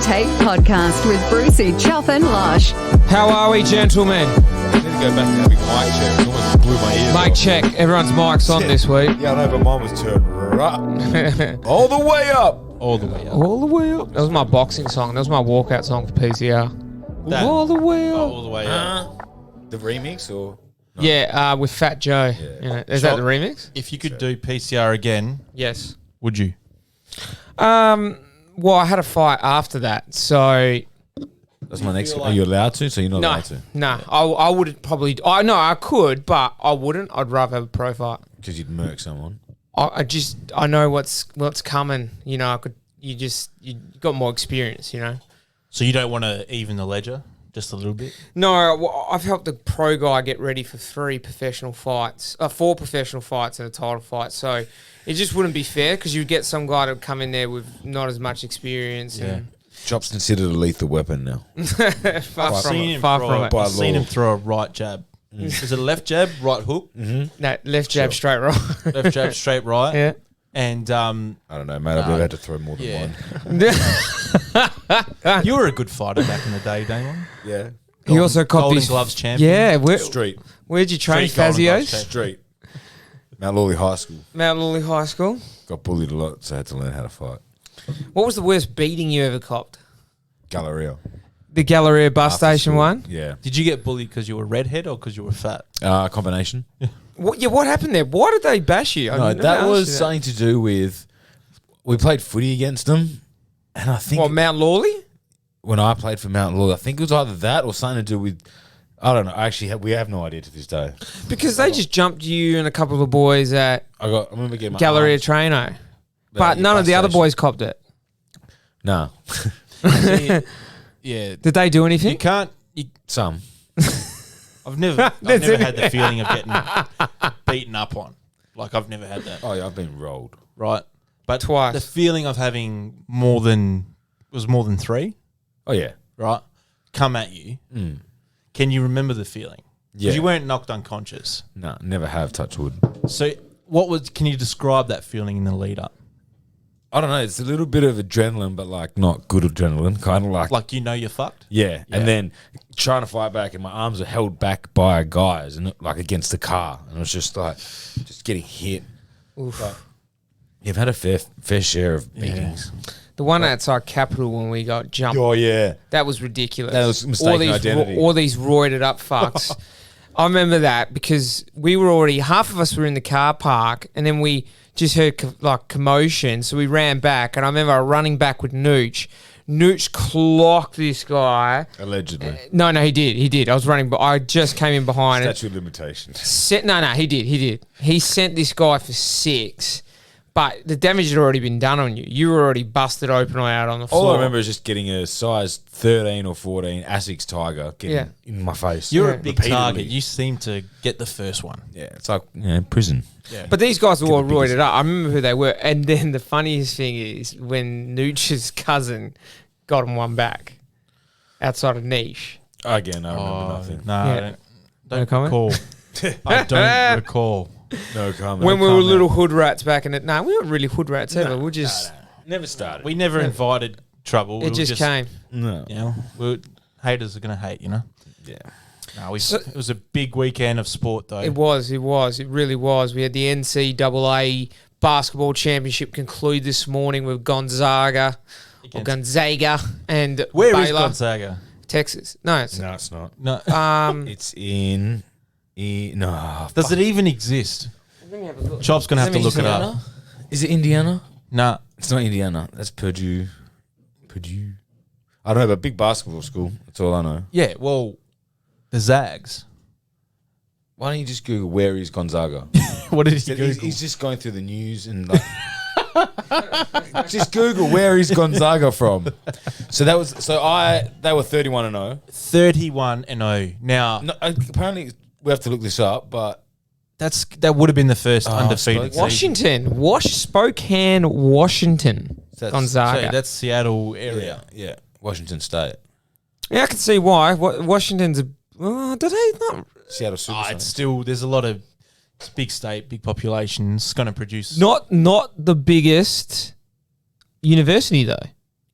Take podcast with Brucey, Chuff and Lush. How are we, gentlemen? I need to go back to having mic check. It almost blew my ears Mic off. check. Everyone's mic's on this week. Yeah, I know, but mine was turned right all the way up. All the way up. All the way up. That was my boxing song. That was my walkout song for PCR. That- All the way up. All the way up. The remix or? Yeah, with Fat Joe. Yeah. You know, is that the remix? If you could do PCR again, Yes. would you? Well, I had a fight after that, so That's my next. Are you allowed to? So you're not allowed to? no. I wouldn't probably. I could, but I wouldn't. I'd rather have a pro fight. Because you'd murk someone. I know what's coming. You know, you got more experience. You know. So you don't want to even the ledger just a little bit? No, I've helped the pro guy get ready for 4 professional fights and a title fight. So it just wouldn't be fair because you'd get some guy to come in there with not as much experience. Yeah. Chop's considered a lethal weapon now. Far I've from seen it. him Far throw from a- it. By I've seen law. him throw a right jab. Is it a left jab, right hook? No, left jab, straight right. Left jab, straight right. Yeah. And I don't know, mate. I've never had to throw more than one. you were a good fighter back in the day, Damon. Yeah. He also copped Golden his Gloves champion. Yeah, Street. where'd you train, Street Golden Gloves Fazios? champion. Street. Mount Lawley High School. Mount Lawley High School. Got bullied a lot, so I had to learn how to fight. What was the worst beating you ever copped? Galleria. The Galleria bus After station school. one. Yeah. Did you get bullied because you were redhead or because you were fat? Combination. What happened there? Why did they bash you? No, that was something to do with we played footy against them, and I think What, Mount Lawley? when I played for Mount Lawley, I think it was either that or something to do with I don't know. Actually, we have no idea to this day. Because they just jumped you and a couple of the boys at I remember getting my Galleria arms- Traino. But yeah, none of bus the other station. boys copped it. No, Yeah. Did they do You anything? can't... some. I've never had the feeling of getting beaten up on. Like, I've never had that. Oh yeah, I've been rolled. Right? But Twice. the feeling of having more than 3, Oh yeah, right? Come at you. Can you remember the feeling? Yeah. Because you weren't knocked unconscious. no, never have. Touch wood. So can you describe that feeling in the lead up? I don't know. It's a little bit of adrenaline, but like not good adrenaline. Kind of like You're fucked? yeah. Yeah. And then trying to fight back, and my arms are held back by guys, and like against the car, and it was just like just getting hit. But you've had a fair share of beatings. The one outside Capitol when we got jumped. Oh yeah, That was ridiculous. That was mistaken identity. All these roided up fucks. I remember that because we were already, half of us were in the car park and then we just heard commotion. So we ran back and I remember running back with Nooch. Nooch clocked this guy. allegedly. No, he did. I was running, but I just came in behind. Statute of limitations. He did. He sent this guy for 6. But the damage had already been done on you. You were already busted open or out on the floor. All I remember is just getting a size 13 or 14 Asics Tiger getting in my face. You're Yeah. a big Repeatedly. target. You seem to get the first one. Yeah, it's like prison. Yeah. But these guys were all roided up. I remember who they were. And then the funniest thing is when Nooch's cousin got him one back outside of Niche. Again, I remember nothing. No, Yeah. I don't No comment? recall. I don't recall. No comment. When we were comment. little hood rats back in it. No, we weren't really hood rats ever. We just, Never started. We never invited trouble. it just came. no. You know, haters are going to hate, you know? Yeah. No, it was a big weekend of sport, though. It was. It really was. We had the NCAA basketball championship conclude this morning with Gonzaga and Where Baylor, is Gonzaga? Texas. No, it's No, it's not. No. It's in. No. Does it even exist? Chop's going to have to look it up. Is it Indiana? Nah. It's not Indiana. That's Purdue. I don't know, but big basketball school. That's all I know. Yeah, well, the Zags. Why don't you just Google where is Gonzaga? What did he He's just going through the news and like, just Google where is Gonzaga from. So they were 31-0. 31-0. Now, No, apparently we have to look this up, but that would have been the first undefeated Spokane. season. Washington. Spokane, Washington. That's- Gonzaga. So that's Seattle area. yeah, Washington State, Yeah, I can see why. Washington's a... did they not... Seattle Supersonics. It's still, there's a lot of, it's a big state, big population. It's going to produce Not the biggest university, though.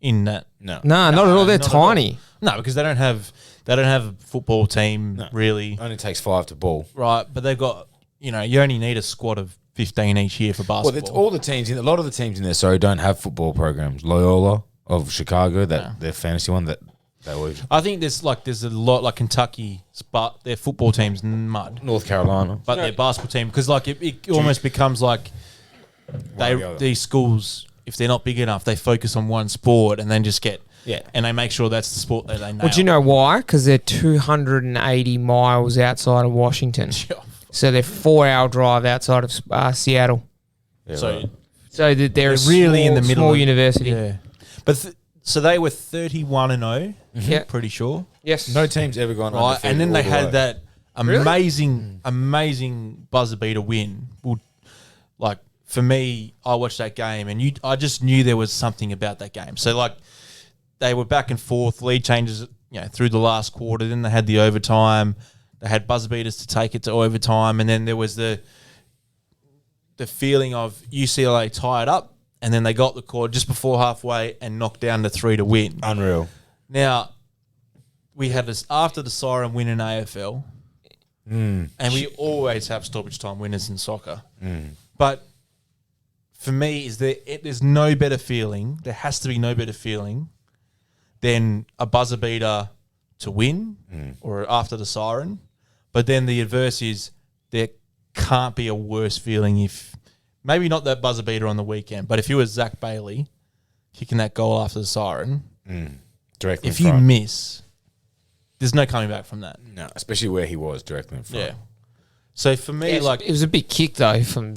in that No. No, not at all. They're not at all. tiny. No, because they don't have a football team really, Only takes 5 to ball. right? But they've got you only need a squad of 15 each year for Well, basketball. it's all the teams. A lot of the teams in there, don't have football programs. Loyola of Chicago, their fantasy one that they always. I think there's a lot like Kentucky, but their football team's mud, North Carolina. but their basketball team because it almost becomes like these schools, if they're not big enough, they focus on one sport and then just get and they make sure that's the sport that they nail. Well, do you know why? Because they're 280 miles outside of Washington. So they're 4-hour drive outside of Seattle. Yeah, So right. So that they're really in the middle small of- university. Yeah, but so they were 31-0. Yeah. Pretty sure. Yes. No team's ever gone Right, undefeated and then all they the had way. that amazing buzzer beater win. Well, like for me, I watched that game and I just knew there was something about that game. So like they were back and forth, lead changes, through the last quarter. Then they had the overtime. They had buzzer beaters to take it to overtime, and then there was the feeling of UCLA tied up, and then they got the call just before halfway and knocked down the 3 to win. Unreal. Now, we had this after the siren win in AFL, and we always have stoppage time winners in soccer. But for me, there's no better feeling. There has to be no better feeling than a buzzer beater to win or after the siren. But then the adverse is there can't be a worse feeling if maybe not that buzzer beater on the weekend, but if you were Zach Bailey kicking that goal after the siren, Directly if in you front. miss, there's no coming back from that. No, especially where he was directly in front. Yeah. So for me, Yeah, it was a big kick though from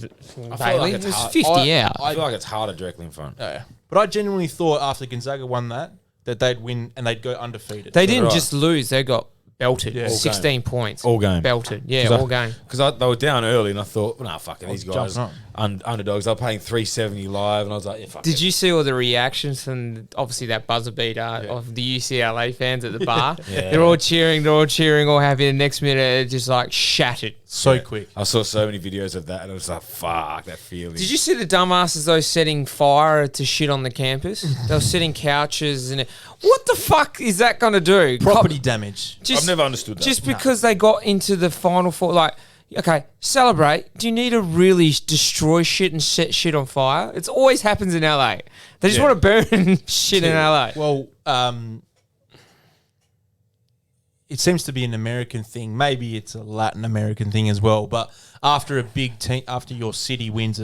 Bailey. It was 50 out. I feel like it's harder directly in front. yeah. But I genuinely thought after Gonzaga won that they'd win and they'd go undefeated. They didn't Right. just lose; they got belted. Yeah. All 16 points. All game. Belted. Yeah, all game. Because they were down early, and I thought, nah, fucking these guys, jumping underdogs. They were paying $3.70 live, and I was like, yeah, fuck Did it. you see all the reactions from obviously that buzzer beater of the UCLA fans at the bar? Yeah. They're all cheering, all happy. The next minute, it just like shattered. so quick. I saw so many videos of that, and it was like, fuck, that feeling. Did you see the dumbasses though setting fire to shit on the campus? They were setting couches and what the fuck is that going to do? Property damage. Just, I've never understood that. Just because they got into the final four, like, okay, celebrate. Do you need to really destroy shit and set shit on fire? It always happens in LA. They just Yeah. want to burn shit in LA. Well, it seems to be an American thing. Maybe it's a Latin American thing as well. But after a big team, after your city wins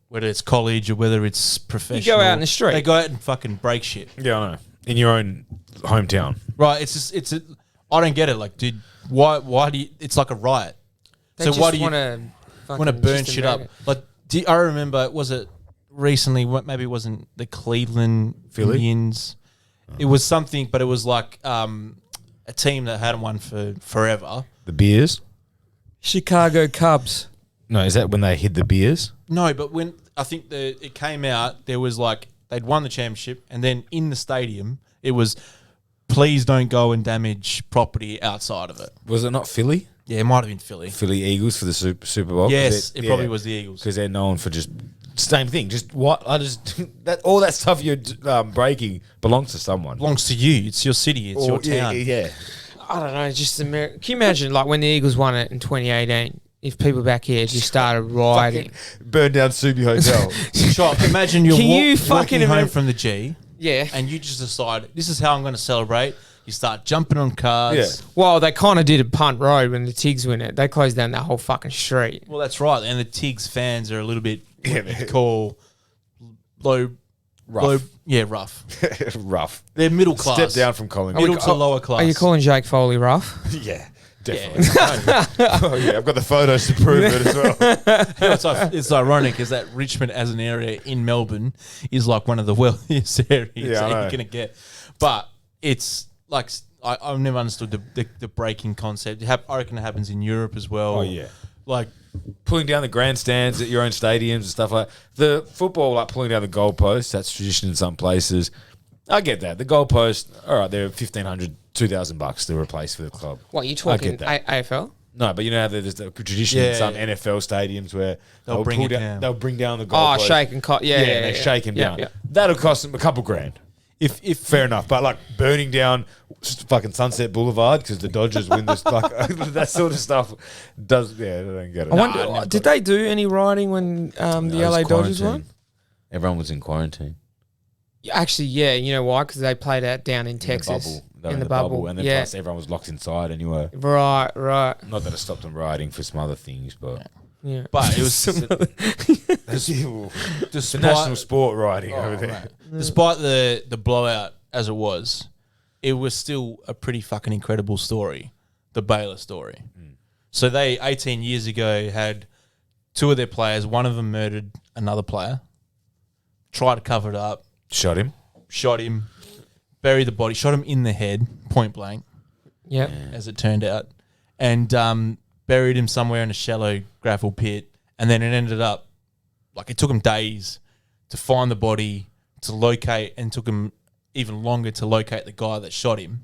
whether it's college or whether it's professional, out in the street. They go out and fucking break shit. Yeah, I know. In your own hometown. Right? I don't get it. Like, dude, why do you? It's like a riot. They so just why do you want to burn shit up? Like, I remember, was it recently? Maybe it wasn't the Cleveland Philly? Indians. It was something, but it was like a team that hadn't won for forever. The beers? Chicago Cubs. No, is that when they hid the beers? No, but when I think it came out, there was like they'd won the championship, and then in the stadium, it was, please don't go and damage property outside of it. Was it not Philly? Yeah, it might have been Philly. Philly Eagles for the Super Bowl? Yes, it probably was the Eagles. Because they're known for just same thing. Just what I just that all that stuff you're breaking belongs to someone. Belongs to you. It's your city. It's your town. Yeah. I don't know, just America. Can you imagine, like, when the Eagles won it in 2018, if people back here just started rioting? Burn down Subi Hotel. Sure, imagine you're Can you walking fucking home imagine- from the G, Yeah. and you just decide, this is how I'm going to celebrate. You start jumping on cars. Yeah. Well, they kind of did at Punt Road when the Tigs win it. They closed down that whole fucking street. Well, that's right. And the Tigs fans are a little bit, Yeah, what they call low, Rough. rough. Rough. They're middle class. Step down from Collingwood. Middle to lower class. Are you calling Jake Foley rough? Yeah, definitely. Oh, yeah, I've got the photos to prove it as well. It's ironic is that Richmond as an area in Melbourne is like one of the wealthiest areas Yeah, I that know. you're going to get. But it's like, I've never understood the breaking concept. I reckon it happens in Europe as well. Oh, yeah. Like, Pulling down the grandstands at your own stadiums and stuff like that. The football, like pulling down the goalposts, that's tradition in some places. I get that. The goalpost, all right, they're $1,500, $2,000 to replace for the club. What, you I talking get that. AFL? No, but you know how there's the tradition Yeah, in some yeah. NFL stadiums where They'll bring it down. down. They'll bring down the Oh, goalpost. shake and cut. Yeah, they shake him yeah, down. yeah. That'll cost them a couple grand. if Fair enough, but like burning down fucking Sunset Boulevard because the Dodgers win this, like that sort of stuff does. Yeah, I don't get it. I wonder, did they do any riding when the LA Dodgers won? Everyone was in quarantine. Actually, yeah. You know why? Because they played out down in Texas. In the bubble. And then plus everyone was locked inside anyway. Right. Not that it stopped them riding for some other things, but... Yeah. but it was It's a national sport riding over there. Right. Despite the blowout as it was still a pretty fucking incredible story, the Baylor story. So they 18 years ago had two of their players, one of them murdered another player, tried to cover it up, Shot him, buried the body, shot him in the head, point blank. Yep. As it turned out, and buried him somewhere in a shallow gravel pit, and then it ended up like it took him days to find the body, to locate, and took him even longer to locate the guy that shot him.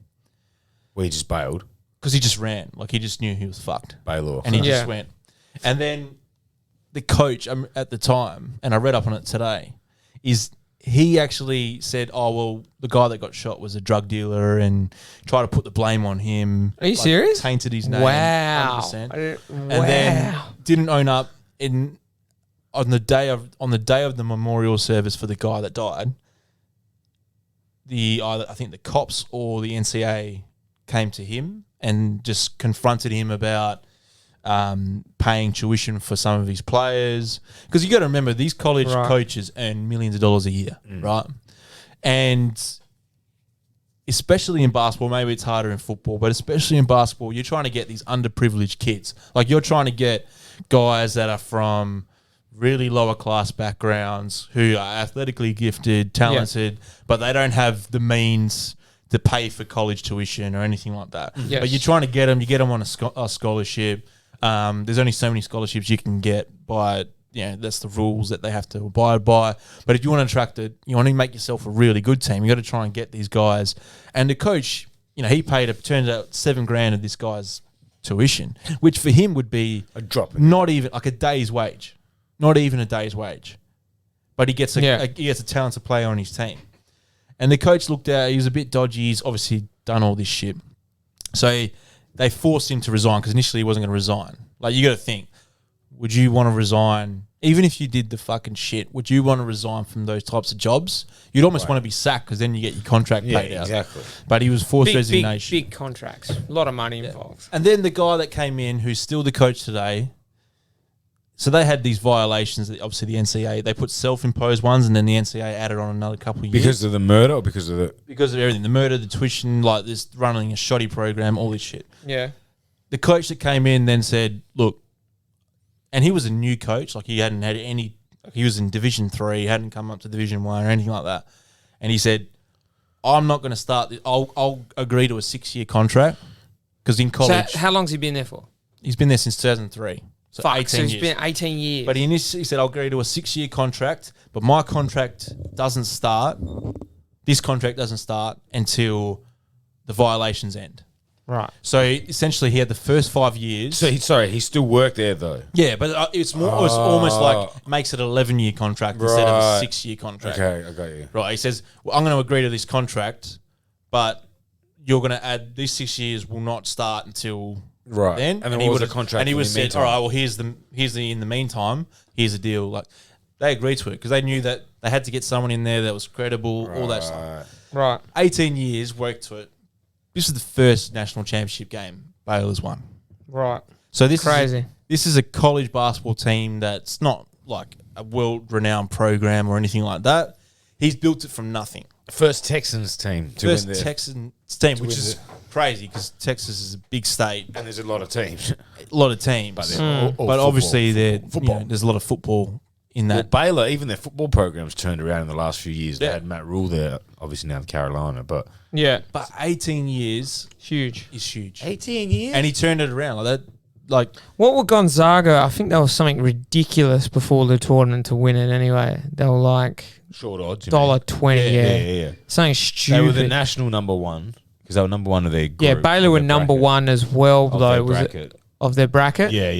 Well, he just bailed. Because he just ran. Like, he just knew he was fucked. Baylor. And he just went. And then the coach at the time, and I read up on it today, is he actually said, oh, well, the guy that got shot was a drug dealer and tried to put the blame on him. Are you serious? Tainted his name. Wow. 100%. And then didn't own up on the day of the memorial service for the guy that died. I think the cops or the NCA came to him and just confronted him about paying tuition for some of his players. Because you got to remember, these college coaches earn millions of dollars a year, right? And especially in basketball, maybe it's harder in football, but especially in basketball, you're trying to get these underprivileged kids. Like, you're trying to get guys that are from really lower class backgrounds who are athletically gifted, talented, but they don't have the means to pay for college tuition or anything like that. Yes. But you're trying to get them on a scholarship. There's only so many scholarships you can get by, that's the rules that they have to abide by. But if you want to attract you want to make yourself a really good team, you got to try and get these guys. And the coach, he paid, it turns out, $7,000 of this guy's tuition, which for him would be a drop. Not even like a day's wage. Not even a day's wage. But he gets a talented player on his team. And the coach looked at, he was a bit dodgy. He's obviously done all this shit. So they forced him to resign because initially he wasn't going to resign. Like, you got to think, would you want to resign, even if you did the fucking shit, would you want to resign from those types of jobs? You'd almost want to be sacked because then you get your contract paid out. Exactly. But he was forced resignation. Big contracts. A lot of money involved. And then the guy that came in, who's still the coach today, so they had these violations that obviously the NCAA, they put self-imposed ones, and then the NCAA added on another couple of years. Because of the murder or because of the... Because of everything. The murder, the tuition, like this running a shoddy program, all this shit. Yeah. The coach that came in then said, look, and he was a new coach, like he hadn't had any, he was in Division 3, hadn't come up to Division 1 or anything like that. And he said, I'm not going to start this, I'll agree to a 6-year contract, because in college... So how long's he been there for? He's been there since 2003. So Fuck, 18 so it's years. been 18 years. But he initially said, I'll agree to a 6-year contract, but my contract doesn't start, this contract doesn't start until the violations end. Right. So essentially he had the first 5 years. So he still worked there though? Yeah, but it's almost like makes it an 11-year contract instead of a 6-year contract. Okay, I got you. Right, he says, well, I'm going to agree to this contract, but you're going to add, these 6 years will not start until... Right. Then and he was a contract. And he was said, meantime. all right, well, here's the in the meantime, here's the deal. Like, they agreed to it because they knew that they had to get someone in there that was credible, all that stuff. Right. 18 years worked to it. This is the first national championship game Baylor's won. Right. So this Crazy. This is a college basketball team that's not like a world-renowned program or anything like that. He's built it from nothing. First Texans team to win there. Texans team, which is crazy because Texas is a big state. And there's a lot of teams. A lot of teams. But, they're all But obviously football. there's a lot of football in that. Well, Baylor, even their football program's turned around in the last few years. They had Matt Rule there, obviously now in Carolina, but... Yeah. But 18 years Huge. is huge. 18 years? And he turned it around like that. Like, What were Gonzaga? I think there was something ridiculous before the tournament to win it anyway. They were like Short odds. you mean? $1.20. Yeah. Something They stupid. were the national number one because they were number one of their group. Yeah, Baylor were their number bracket. one as well, Of though. their Was it bracket. of their bracket? Yeah.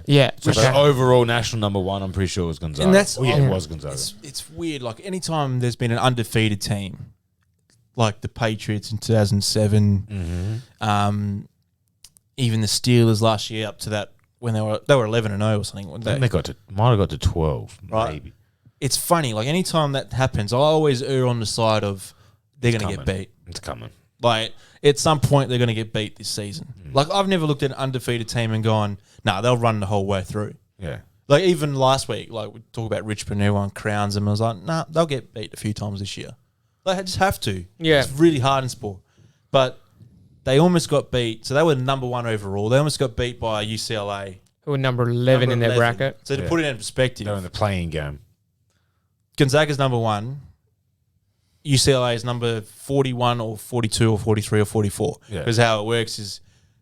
Yeah. So okay. the overall national number one, I'm pretty sure it was Gonzaga. And that's- it yeah. was Gonzaga. it's weird. Like, anytime there's been an undefeated team, like the Patriots in 2007. Even the Steelers last year up to that when they were 11-0 or something. I think they might have got to 12, Right. maybe. It's funny. Like anytime that happens, I always err on the side of they're going to get beat. It's coming. Like at some point they're going to get beat this season. Like I've never looked at an undefeated team and gone, nah, they'll run the whole way through. Yeah. Like even last week, like we talk about Richmond, everyone crowns them. I was like, nah, they'll get beat a few times this year. They just have to. Yeah. It's really hard in sport. But they almost got beat. So they were number 1 overall. They almost got beat by UCLA. Who were number 11 in their 11. bracket. So to put it in perspective, They're in the playing game. Gonzaga's number 1. UCLA is number 41 or 42 or 43 or 44. Yeah. Because how it works is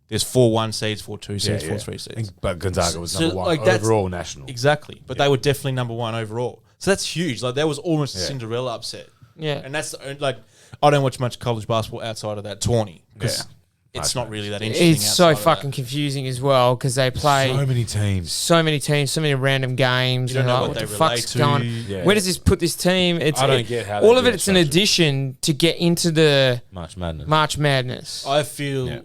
there's 4 1 seeds, 4 2 seeds, 4 3 seeds. But Gonzaga was So, number 1 like, that's- overall national. Exactly. But they were definitely number 1 overall. So that's huge. Like that was almost a Cinderella upset. Yeah. And that's like I don't watch much college basketball outside of that tourney because it's not really that interesting. It's so outside of fucking that. confusing as well because they play So many teams. so many teams, so many random games. You don't and know like, what they the fuck's relate to. going? Yeah. Where does this put this team? I don't get how they all of do it. it It's an structured. addition to get into the March Madness. March Madness. I feel Yeah.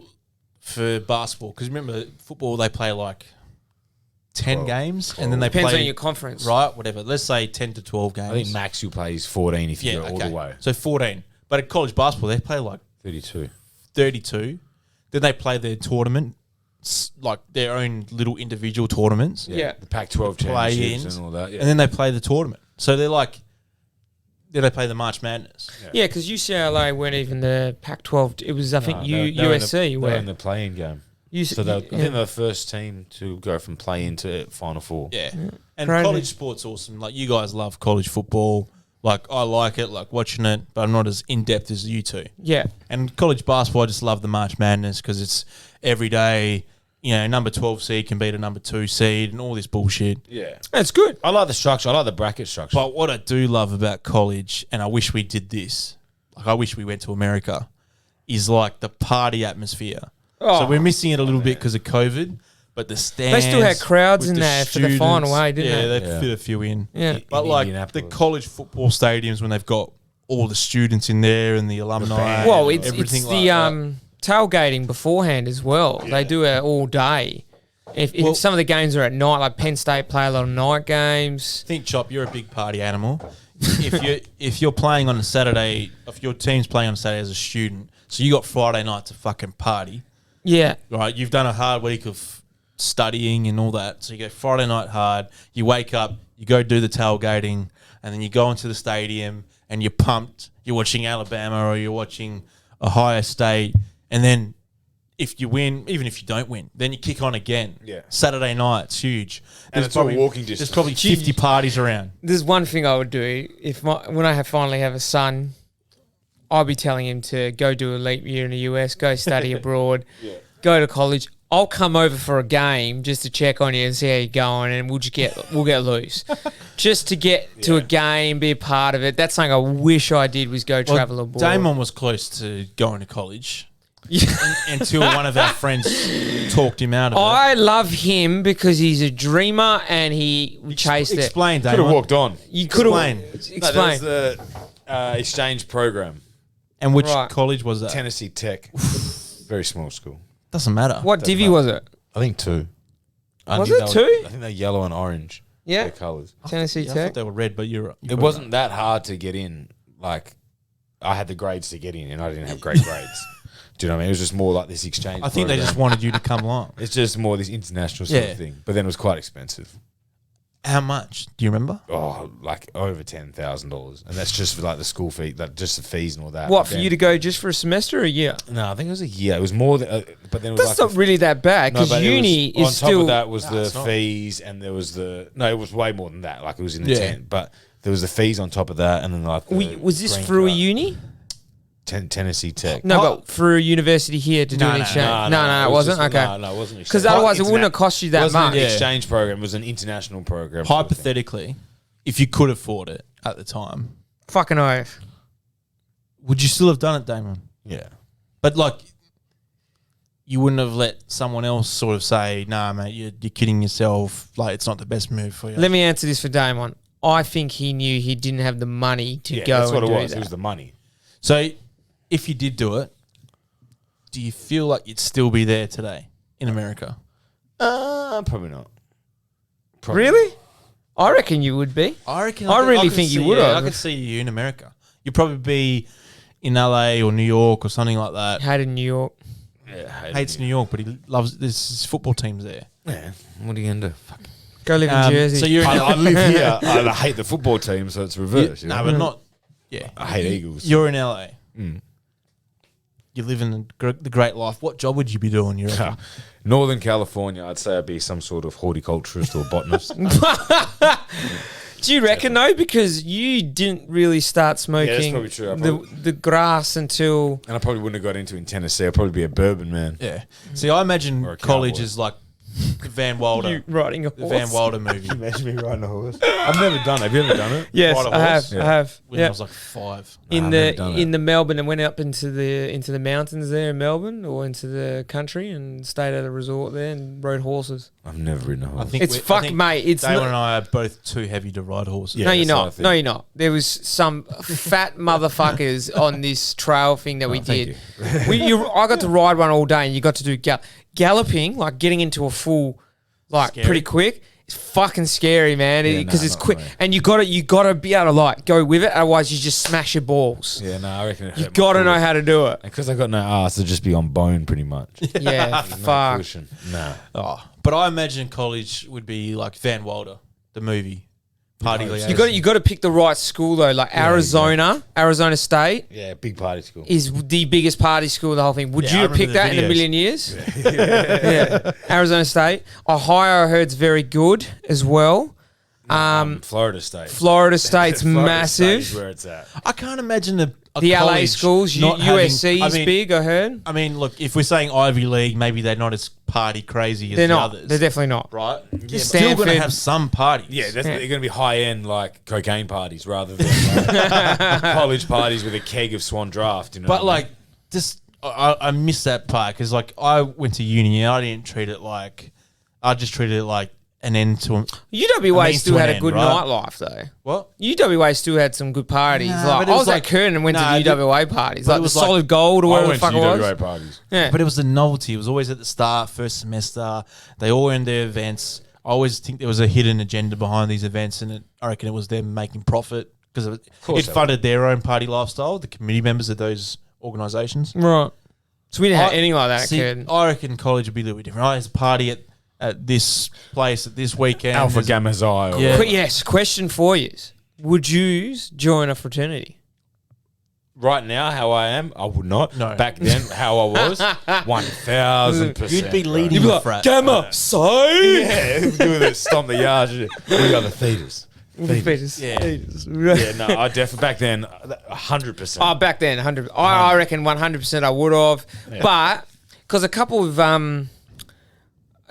for basketball because remember football they play like 10 games and then they Depends play on your conference. right whatever. Let's say 10 to 12 games. I think max you play is 14 if you yeah, go all okay. the way. So 14. But at college basketball they play like 32. 32. Then they play their tournament, like their own little individual tournaments. Yeah. The Pac-12 championships and all that. Yeah. And then they play the tournament. So they're like, then they play the March Madness. Yeah, because UCLA weren't even the Pac-12. It was I think No, they're in the- USC They're where in the playing game. yeah. So I think they're the first team to go from play-in to Final Four. Yeah. And Crazy. college sport's awesome. Like you guys love college football. Like I like it, like watching it, but I'm not as in-depth as you two. yeah. And college basketball, I just love the March Madness because it's every day, number 12 seed can beat a number 2 seed and all this bullshit. Yeah. That's good. I like the structure. I like the bracket structure. But what I do love about college, and I wish we did this, like I wish we went to America, is like the party atmosphere. So we're missing it a little bit because of COVID, but the stands. They still had crowds with in there for the final way, didn't yeah, they? they Yeah. fit a few in. Yeah. But In like the Indianapolis. college football stadiums when they've got all the students in there and the alumni. band. Well, and it's everything the like tailgating beforehand as well. They do it all day. If Well- some of the games are at night, like Penn State play a lot of night games. I think Chop, you're a big party animal. if you're playing on a Saturday, if your team's playing on a Saturday as a student, so you got Friday night to fucking party, Yeah. right? You've done a hard week of studying and all that, so you go Friday night hard. You wake up, you go do the tailgating, and then you go into the stadium and you're pumped. You're watching Alabama or you're watching Ohio State, and then if you win, even if you don't win, then you kick on again. Yeah. Saturday night, it's huge. And it's all walking There's distance. probably 50 parties around. There's one thing I would do when I finally have a son. I'll be telling him to go do a leap year in the US, go study abroad, go to college. I'll come over for a game just to check on you and see how you're going, and we'll get loose, just to get to a game, be a part of it. That's something I wish I did was go travel abroad. Damon was close to going to college until one of our friends talked him out of it. I love him because he's a dreamer and he chased it. Explain, Could Damon. have walked on. You could have Explain. No, explain. that was the exchange program. And which Right. college was that? Tennessee Tech. Very small school. Doesn't matter. What divvy was it? I think 2. Was it 2? I think they're yellow and orange. Yeah, Their colours. Tennessee Yeah, I Tech. thought they were red, but you're It wasn't that hard to get in. Like, I had the grades to get in, and I didn't have great grades. Do you know what I mean? It was just more like this exchange. I think they program. just wanted you to come along. It's just more this international sort Yeah. of thing. But then it was quite expensive. How much? Do you remember? Oh, like over $10,000, and that's just for like the school fee, like just the fees and all that. What, But for then- you to go just for a semester or a year? No, I think it was a year. It was more than. But then it was That's like not really that bad because but it uni was, is on top still. of that was the it's not. fees, and there was the it was way more than that. Like it was in the Yeah. 10, but there was the fees on top of that, and then like the Was this green through a card. uni? Tennessee Tech. No, but through a university here to do an exchange. No, it wasn't. just- Okay. No, it wasn't. Because otherwise it wouldn't have cost you It that wasn't much. an exchange program. It was an international program. Hypothetically, if you could afford it at the time, Fucking oath. would you still have done it, Damon? Yeah. But like, you wouldn't have let someone else sort of say, "Nah, mate, you're kidding yourself. Like, it's not the best move for you." Let me answer this for Damon. I think he knew he didn't have the money to Yeah, go that's what and it do was. that. It was the money. So, if you did do it, do you feel like you'd still be there today in America? Probably not. Probably Really? I reckon you would be. I reckon. I really could think you see- would yeah, have. I could see you in America. You'd probably be in LA or New York or something like that. Hated New York. Yeah, Hates New York, but he loves. There's his football teams there. Yeah. What are you gonna do? Fuck. Go live in Jersey. So you're in I live here. I hate the football team, so it's reverse. you no, know? but not. Yeah, I hate Eagles. You're in LA. You live in the great life. What job would you be doing? You reckon? Northern California, I'd say I'd be some sort of horticulturist or botanist. Do you reckon though? Because you didn't really start smoking probably true. I the grass until And I probably wouldn't have got into it in Tennessee. I'd probably be a bourbon man. Yeah. See, I imagine Or a college cowboy. is like the Van Wilder, you riding a the horse. Van Wilder movie. Imagine me riding a horse. I've never done it. Have you ever done it? Yes, Ride a I have. horse? I have. When Yeah. I was like 5. in I've never done the Melbourne and went up into the mountains there in Melbourne or into the country and stayed at a resort there and rode horses. I've never ridden a horse. I think It's fuck, mate. It's Damon not- and I are both too heavy to ride horses. Yeah, no, you're that's what I not. think. No, you're not. There was some fat motherfuckers on this trail thing that we thank did. I got to ride one all day, and you got to do galloping, like getting into a full, like Scary. pretty quick. It's fucking scary, man, Yeah, because nah, it's not quick, for me. and you gotta be able to like go with it. Otherwise, you just smash your balls. Yeah, no, I reckon it You gotta know how to do it. Because I got no ass, it'd just be on bone pretty much. Yeah, No fuck. cushion. Nah. Oh, but I imagine college would be like Van Wilder, the movie. Party liaison. You got to pick the right school though. Like Arizona State Yeah, big party school. is the biggest party school of the whole thing. Would Yeah, I you have remember picked the that in a videos. million years? Yeah. Arizona State. Ohio, I heard's very good as well. Florida State. Florida State's Florida massive. State is where it's at. I can't imagine a The LA college schools, not USC having- is big, I heard. I mean, look, if we're saying Ivy League, maybe they're not as party crazy as They're the not. others. They're definitely not. right. You're but- still going to Stanford- have some parties. Yeah, they're going to be high end like cocaine parties rather than like, college parties with a keg of Swan Draft. You know, But what I mean? like, just I miss that part because like I went to uni and I didn't treat it like I just treated it like an end to a, UWA means still to had an a good end, right? nightlife though. what? UWA still had some good parties. Nah, like but it I was was at like- Curtin and went nah, to UWA parties, but like it the was like- Solid Gold or I whatever the went to fuck it was. UWA parties. Yeah. But it was the novelty. It was always at the start, first semester. They all earned their events. I always think there was a hidden agenda behind these events, and I reckon it was them making profit because it course they funded their own party lifestyle, the community members of those organisations. Right. So we didn't have anything like that at See, Curtin. I reckon college would be a little bit different. There's a party at this place at this weekend. Alpha There's- Gamma Xi. Or Yeah. Yes, question for you. Would you join a fraternity? Right now, how I am, I would not. No. Back then, how I was, 1,000%. You'd be bro. leading the frat. Gamma, so? Yeah, doing that, stomp the yard. We are the theaters. Yeah. Yeah, no, I definitely back then, 100%. Oh, back then, 100. I reckon 100% I would have. But, because a couple of,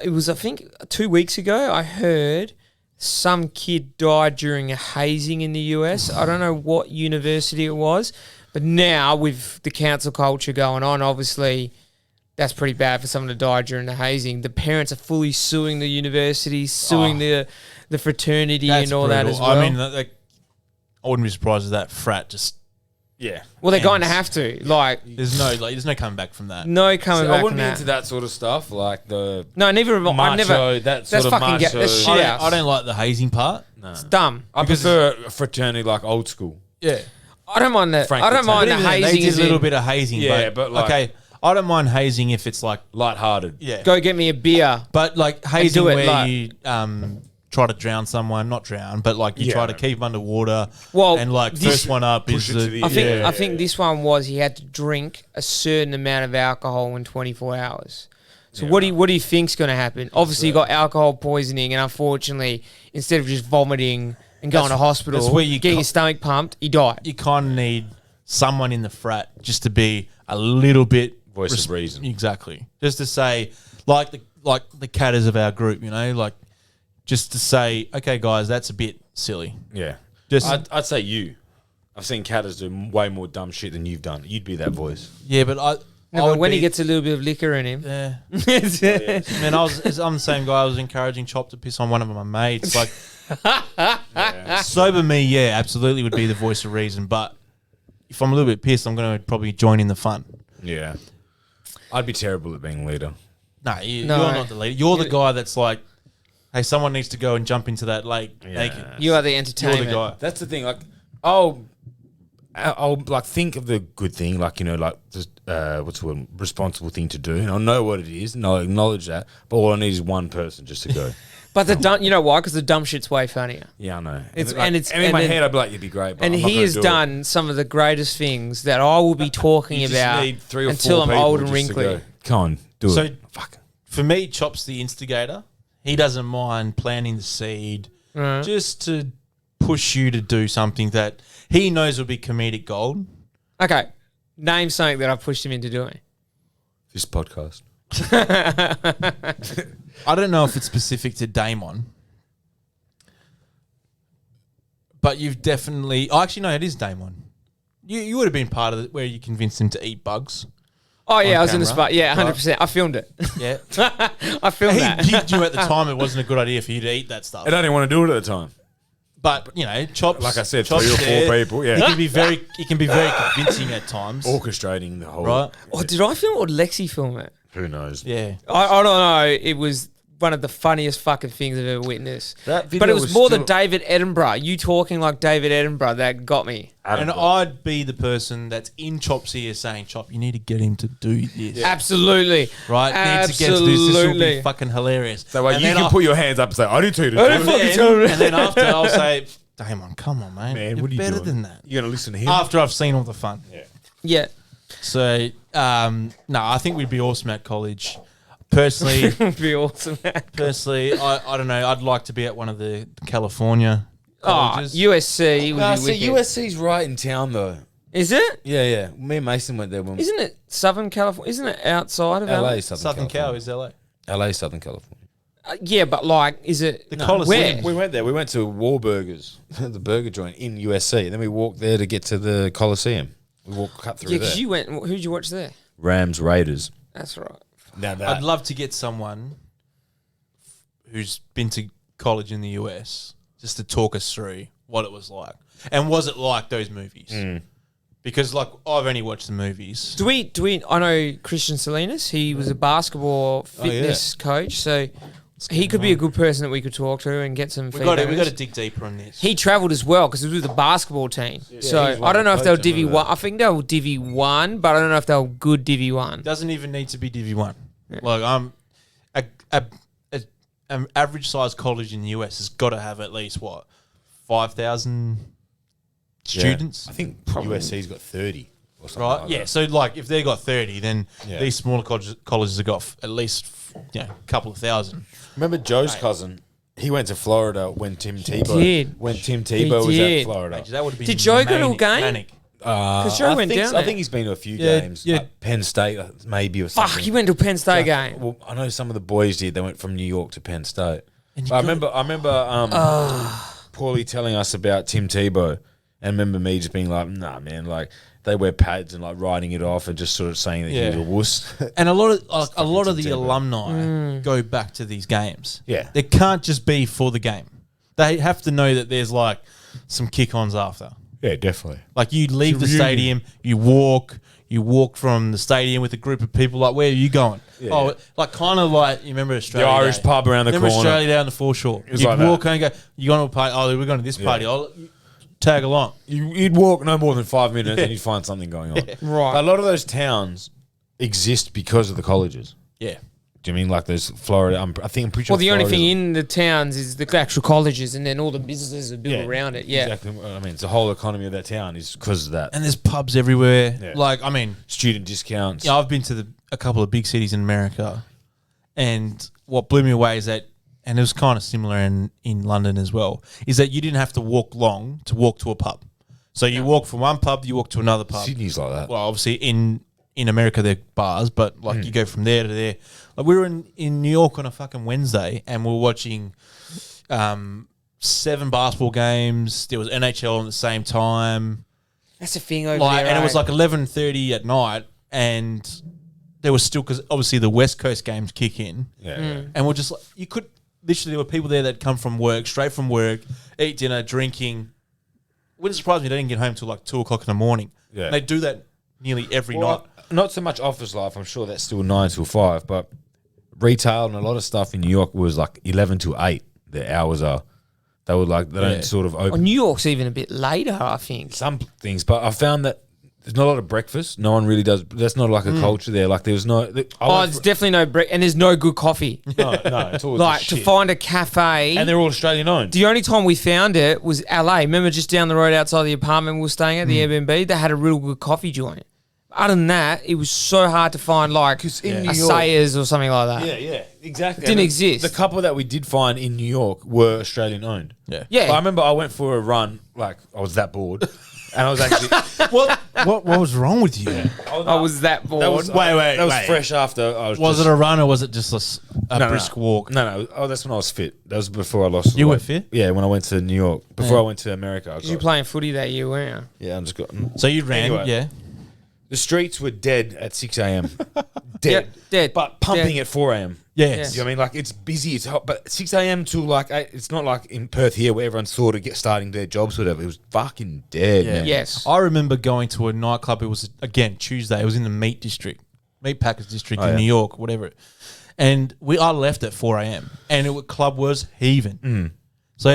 it was, I think, 2 weeks ago, I heard some kid died during a hazing in the US. I don't know what university it was. But now, with the council culture going on, obviously, that's pretty bad for someone to die during the hazing. The parents are fully suing the university, suing the fraternity That's and all that brutal. as well. I mean, I wouldn't be surprised if that frat just yeah. well, they're going to ends. have to. Like, there's no coming back from that. no coming See, back I from wouldn't be that. into that sort of stuff, like the No, neither have I. macho, I've never. that That's sort of fucking macho. that's shit I house. don't like the hazing part. It's dumb. I prefer a fraternity like old school. Yeah, I don't mind that. Frank I don't the mind the Tank. they hazing. did Is a little in, bit of hazing. Yeah, but like- okay, I don't mind hazing if it's like Lighthearted. yeah, go get me a beer. but like hazing do it, where like- you try to drown someone, not drown, but like you Yeah. try to keep them underwater. Well, and like this- first one up push is it to the, the- I think Yeah. this one was he had to drink a certain amount of alcohol in 24 hours. So what do you think's going to happen? Obviously, you got alcohol poisoning, and unfortunately, instead of just vomiting and going to hospital, that's where you getting co- your stomach pumped, he died. you kind of need someone in the frat just to be a little bit Voice of reason. Exactly. Just to say, like the catters of our group, you know, like just to say, okay, guys, that's a bit silly. Yeah. Just I'd say you. I've seen Catters do way more dumb shit than you've done. You'd be that voice. yeah, but I No, would but when be- he gets a little bit of liquor in him, yeah. Man, I'm the same guy. I was encouraging Chop to piss on one of my mates. Like, sober me, yeah, absolutely would be the voice of reason. But if I'm a little bit pissed, I'm going to probably join in the fun. Yeah. I'd be terrible at being leader. No, No. you're not the leader. You're the guy that's like, hey, someone needs to go and jump into that lake naked. You are the You're entertainment. the guy. That's the thing. Like, I'll like think of the good thing, like, you know, like what's the word, responsible thing to do, and I'll know what it is, and I'll acknowledge that. But all I need is one person just to go. But the dumb, you know why? Because the dumb shit's way funnier. Yeah, I know. It's- Like, and it's- in and my then- head, I'd be like, "You'd be great." But And I'm not he gonna has do it. done some of the greatest things that I will be talking You just about need 3 or 4 until I'm people old and just to wrinkly. go, come on, do So- it. Fuck. For me, Chop's the instigator. He doesn't mind planting the seed Right. just to push you to do something that he knows will be comedic gold. Okay, name something that I've pushed him into doing. This podcast. I don't know if it's specific to Damon, but you've definitely. Oh, actually, no, it is Damon. You would have been part of it where you convinced him to eat bugs. Oh yeah, On I was in the camera, spot. Yeah, right? 100%. I filmed it. Yeah, I filmed that. he knew at the time it wasn't a good idea for you to eat that stuff. And I didn't want to do it at the time. But you know, Chops. Like I said, Chops 3 or 4 there, people, yeah. He can be very convincing at times. Orchestrating the whole. Right? Oh, did I film it or did Lexi film it? Who knows? Yeah. I don't know. It was one of the funniest fucking things I've ever witnessed. That video But it was was more the still- David Edinburgh. You talking like David Edinburgh that got me. And I'd be the person that's in Chop's ear saying, Chop, you need to get him to do this. Absolutely. Right? Needs to get to this. This will be Absolutely. fucking hilarious. So like, And you then can I'll- put your hands up and say, "I didn't tell you to do I didn't it." fucking tell me. and then after I'll say, Damon, come on, mate. Man, You're what are you better doing? than that. You're gonna listen to him. After I've seen all the fun. Yeah. So, no, I think we'd be awesome at college. Personally, It'd be awesome. I don't know. I'd like to be at one of the California Oh, colleges. USC would Nah, be see, wicked. USC's right in town though. Is it? Yeah. Me and Mason went there when Isn't it Southern California? Isn't it outside of LA, LA? Southern Cal California. is LA. LA, Southern California. Yeah, but like, is it The Coliseum. where? We went there. We went to Warburgers, the burger joint in USC. Then we walked there to get to the Coliseum. We cut through Yeah, there. because you went. Who'd you watch there? Rams Raiders. That's right. Now that I'd love to get someone who's been to college in the US just to talk us through what it was like. And was it like those movies? Because, like, I've only watched the movies. Do we? I know Christian Salinas. He was a basketball fitness coach, so he could be a good person that we could talk to and get some We feedback. got to dig deeper on this. He travelled as well because he was with the basketball team. So he's one I don't know of if the they'll coaches, I Divi know 1. that. I think they'll Divi 1, but I don't know if they'll good Divi 1. Doesn't even need to be Div 1. Like, an average sized college in the US has got to have at least, 5,000 students? I think USC's got 30 or something. Right? Like Yeah. that. So, like, if they got 30, then Yeah. these smaller colleges have got at least, a couple of thousand. Remember Joe's cousin? He went to Florida when Tim Tebow. did. When Tim He Tebow was did. at Florida. That would have been Did Joe go to a game? manic. Because Joe went down I there. think he's been to a few Yeah, games. yeah. Like Penn State, maybe, or something. Fuck, he went to a Penn State game. Well, I know some of the boys did. They went from New York to Penn State. And you But I got- remember Paulie telling us about Tim Tebow, and remember me just being like, "Nah, man, like they wear pads and like writing it off and just sort of saying that he was a wuss." And a lot of the Tim Tebow. alumni go back to these games. Yeah. They can't just be for the game. They have to know that there's like some kick-ons after. Yeah, definitely. Like you leave the reunion. stadium, you walk from the stadium with a group of people. Like, where are you going? Oh, like kind of like you remember Australia The Irish Day? pub around the Remember corner. Australia Day on the foreshore. was You'd like walk that. home and go, you going to a party? Oh, we're going to this party. I'll tag along. You'd walk no more than 5 minutes and you'd find something going on. Right. But a lot of those towns exist because of the colleges. Yeah. Do you mean like those Florida? I'm pretty sure. Well, the only thing Florida's- in the towns is the actual colleges, and then all the businesses are built around it. Yeah. exactly. I mean, it's the whole economy of that town is because of that. And there's pubs everywhere. Yeah. Like, I mean, Student discounts. yeah, I've been to a couple of big cities in America, and what blew me away is that, and it was kind of similar in London as well, is that you didn't have to walk long to walk to a pub. So you walk from one pub, you walk to another pub. Sydney's like that. Well, obviously in America they're bars, but like you go from there to there. Like we were in New York on a fucking Wednesday, and we were watching 7 basketball games. There was NHL at the same time. That's a thing over Like, there. and it was eh? like 11:30 at night, and there was still, because obviously the West Coast games kick in, Yeah. and we're just like, you could literally, there were people there that come from work, straight from work, eat dinner, drinking. Wouldn't surprise me they didn't get home till like 2 o'clock in the morning. Yeah. They do that nearly every night. Well, not so much office life. I'm sure that's still 9 till 5, but retail and a lot of stuff in New York was like 11 to 8. The hours are. They would like, they don't sort of Well, open New York's even a bit later, I think. some things, but I found that there's not a lot of breakfast. No one really does. That's not like a culture there. Like there's no. There's definitely no and there's no good coffee. no. It's always Like shit. to find a cafe. And they're all Australian owned. The only time we found it was LA. Remember, just down the road outside the apartment we were staying at, the Airbnb, they had a real good coffee joint. Other than that, it was so hard to find like in New a York- Sayers or something like that. Yeah, exactly. Didn't And exist. The couple that we did find in New York were Australian owned. Yeah. Yeah. I remember I went for a run. Like I was that bored, and I was actually What was wrong with you? I was that bored. that was Wait, that was wait. fresh after I was. Was just, it a run or was it just a no, brisk walk? No. Oh, that's when I was fit. That was before I lost. You the were weight. fit? Yeah, when I went to New York. Before I went to America. you playing footy that year, weren't you? Yeah, I'm just got. So you ran, Anyway. yeah. The streets were dead at 6 a.m. Dead. Yep, dead. But pumping Dead. at 4 a.m. Yes. You know what I mean? Like, it's busy, it's hot, but 6 a.m. to like 8, it's not like in Perth here where everyone's sort of starting their jobs or whatever. It was fucking dead, man. Yes. I remember going to a nightclub. It was, again, Tuesday. It was in the meat packers district Oh, in yeah. New York, whatever. And I left at 4 a.m. and the club was heaving. So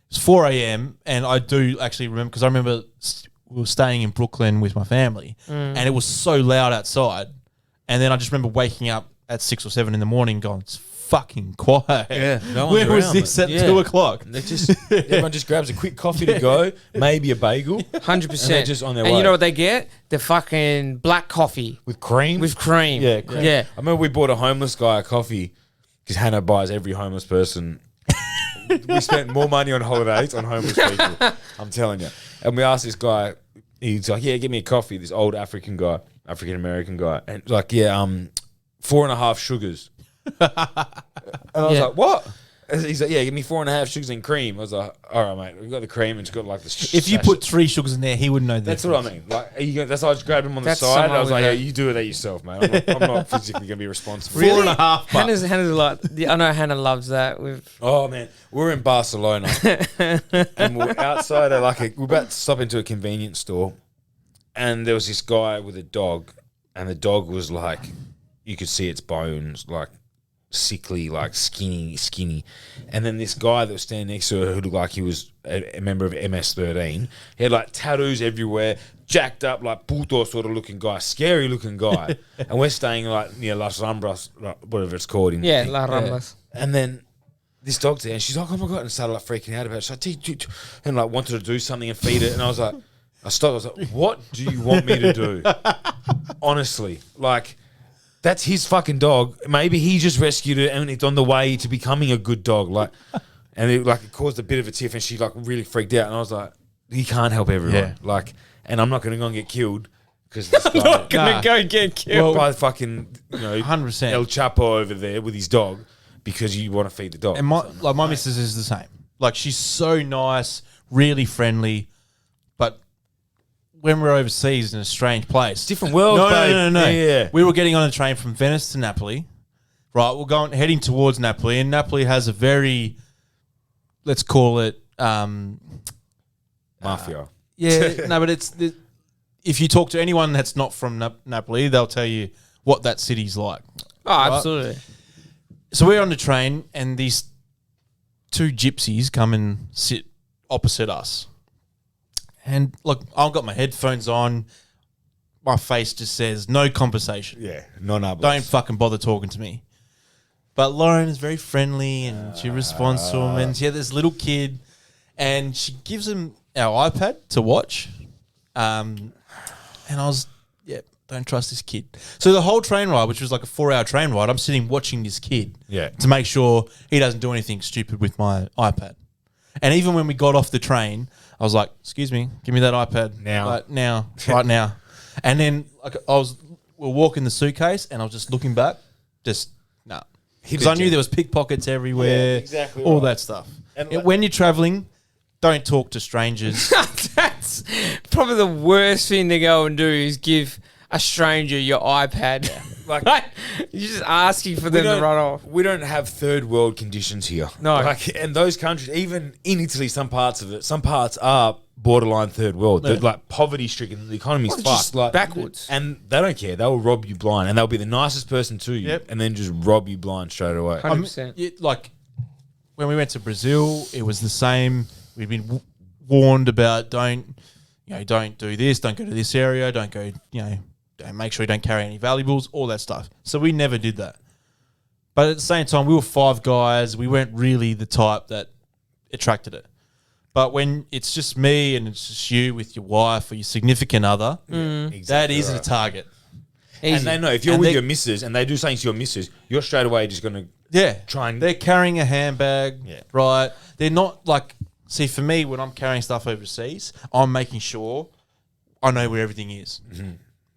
it's 4 a.m. and I do actually remember, because I remember we were staying in Brooklyn with my family and it was so loud outside. And then I just remember waking up at 6 or 7 in the morning going, it's fucking quiet. Yeah, no one's Where was around, this mate. at 2 o'clock? They just everyone just grabs a quick coffee to go, maybe a bagel 100%. And they're just on their And way. you know what they get? The fucking black coffee with cream. with cream. Yeah, cream. Yeah. I remember we bought a homeless guy a coffee because Hannah buys every homeless person. We spent more money on holidays on homeless people. I'm telling you. And we asked this guy. He's like, "Yeah, give me a coffee." This old African American guy, and like, 4.5 sugars. And I was Yeah. like, "What?" And he's like, "Yeah, give me 4.5 sugars and cream." I was like, "All right, mate, we've got the cream and it's got like this." If you put 3 sugars in there, he wouldn't know the That's difference. what I mean. Like, are you gonna, that's why I just grabbed him on the That's side. someone I was with like, "Yeah, a- you do that yourself, mate. I'm not physically gonna be responsible." 4.5 bucks. Hannah's like, I know Hannah loves that. Oh man, we're in Barcelona and we're outside of we're about to stop into a convenience store, and there was this guy with a dog, and the dog was like, you could see its bones, like sickly, like skinny, and then this guy that was standing next to her who looked like he was a member of MS-13, he had like tattoos everywhere, jacked up, like puto sort of looking guy, scary looking guy, and we're staying like near Las Ramblas, whatever it's called in Yeah, La Ramblas. and then this dog's there, and she's like, "Oh my god!" and started like freaking out about it. She's like, and like wanted to do something and feed it, and I was like, I stopped. I was like, "What do you want me to do?" Honestly, like, that's his fucking dog. Maybe he just rescued it, and it's on the way to becoming a good dog. Like, and it caused a bit of a tiff, and she like really freaked out, and I was like, "You can't help everyone." Yeah. Like, and I'm not going to go and get killed because this guy. Not gonna go get killed. By fucking 100%. El Chapo over there with his dog because you want to feed the dog. And my missus is the same. Like, she's so nice, really friendly, but when we're overseas in a strange place, different world, No, babe. no. Yeah. We were getting on a train from Venice to Napoli. Right, we're heading towards Napoli, and Napoli has a very, let's call it, Mafia. yeah, no, but if you talk to anyone that's not from Napoli, they'll tell you what that city's like. Oh, absolutely. So we're on the train, and these 2 gypsies come and sit opposite us. And look, I've got my headphones on. My face just says no conversation. Yeah, non-hablas. Don't fucking bother talking to me. But Lauren is very friendly, and she responds to him. And she had this little kid, and she gives him our iPad to watch. And I was, don't trust this kid. So the whole train ride, which was like a 4-hour train ride, I'm sitting watching this kid to make sure he doesn't do anything stupid with my iPad. And even when we got off the train, I was like, "Excuse me, give me that iPad Now. right now." And then we're walking the suitcase, and I was just looking back, nah, because I knew there was pickpockets everywhere, exactly all right. that stuff. And And when you're traveling, don't talk to strangers. That's probably the worst thing to go and do is give a stranger your iPad. Like, you're just asking for them to run off. We don't have third world conditions here. No. And those countries, even in Italy, some parts are borderline third world. They're like poverty stricken. The economy's fucked. just Like backwards. and they don't care. They'll rob you blind, and they'll be the nicest person to you, Yep. and then just rob you blind straight away. 100%. Like when we went to Brazil, it was the same. We'd been warned about don't do this, don't go to this area, don't go, don't make sure you don't carry any valuables, all that stuff. So we never did that. But at the same time, we were 5 guys. We weren't really the type that attracted it. But when it's just me and it's just you with your wife or your significant other, that is a target. And they know if you're And with they- your missus and they do something to your missus, you're straight away just going to try and They're carrying a handbag, Yeah. right? They're not like, see, for me, when I'm carrying stuff overseas, I'm making sure I know where everything is. Mm-hmm.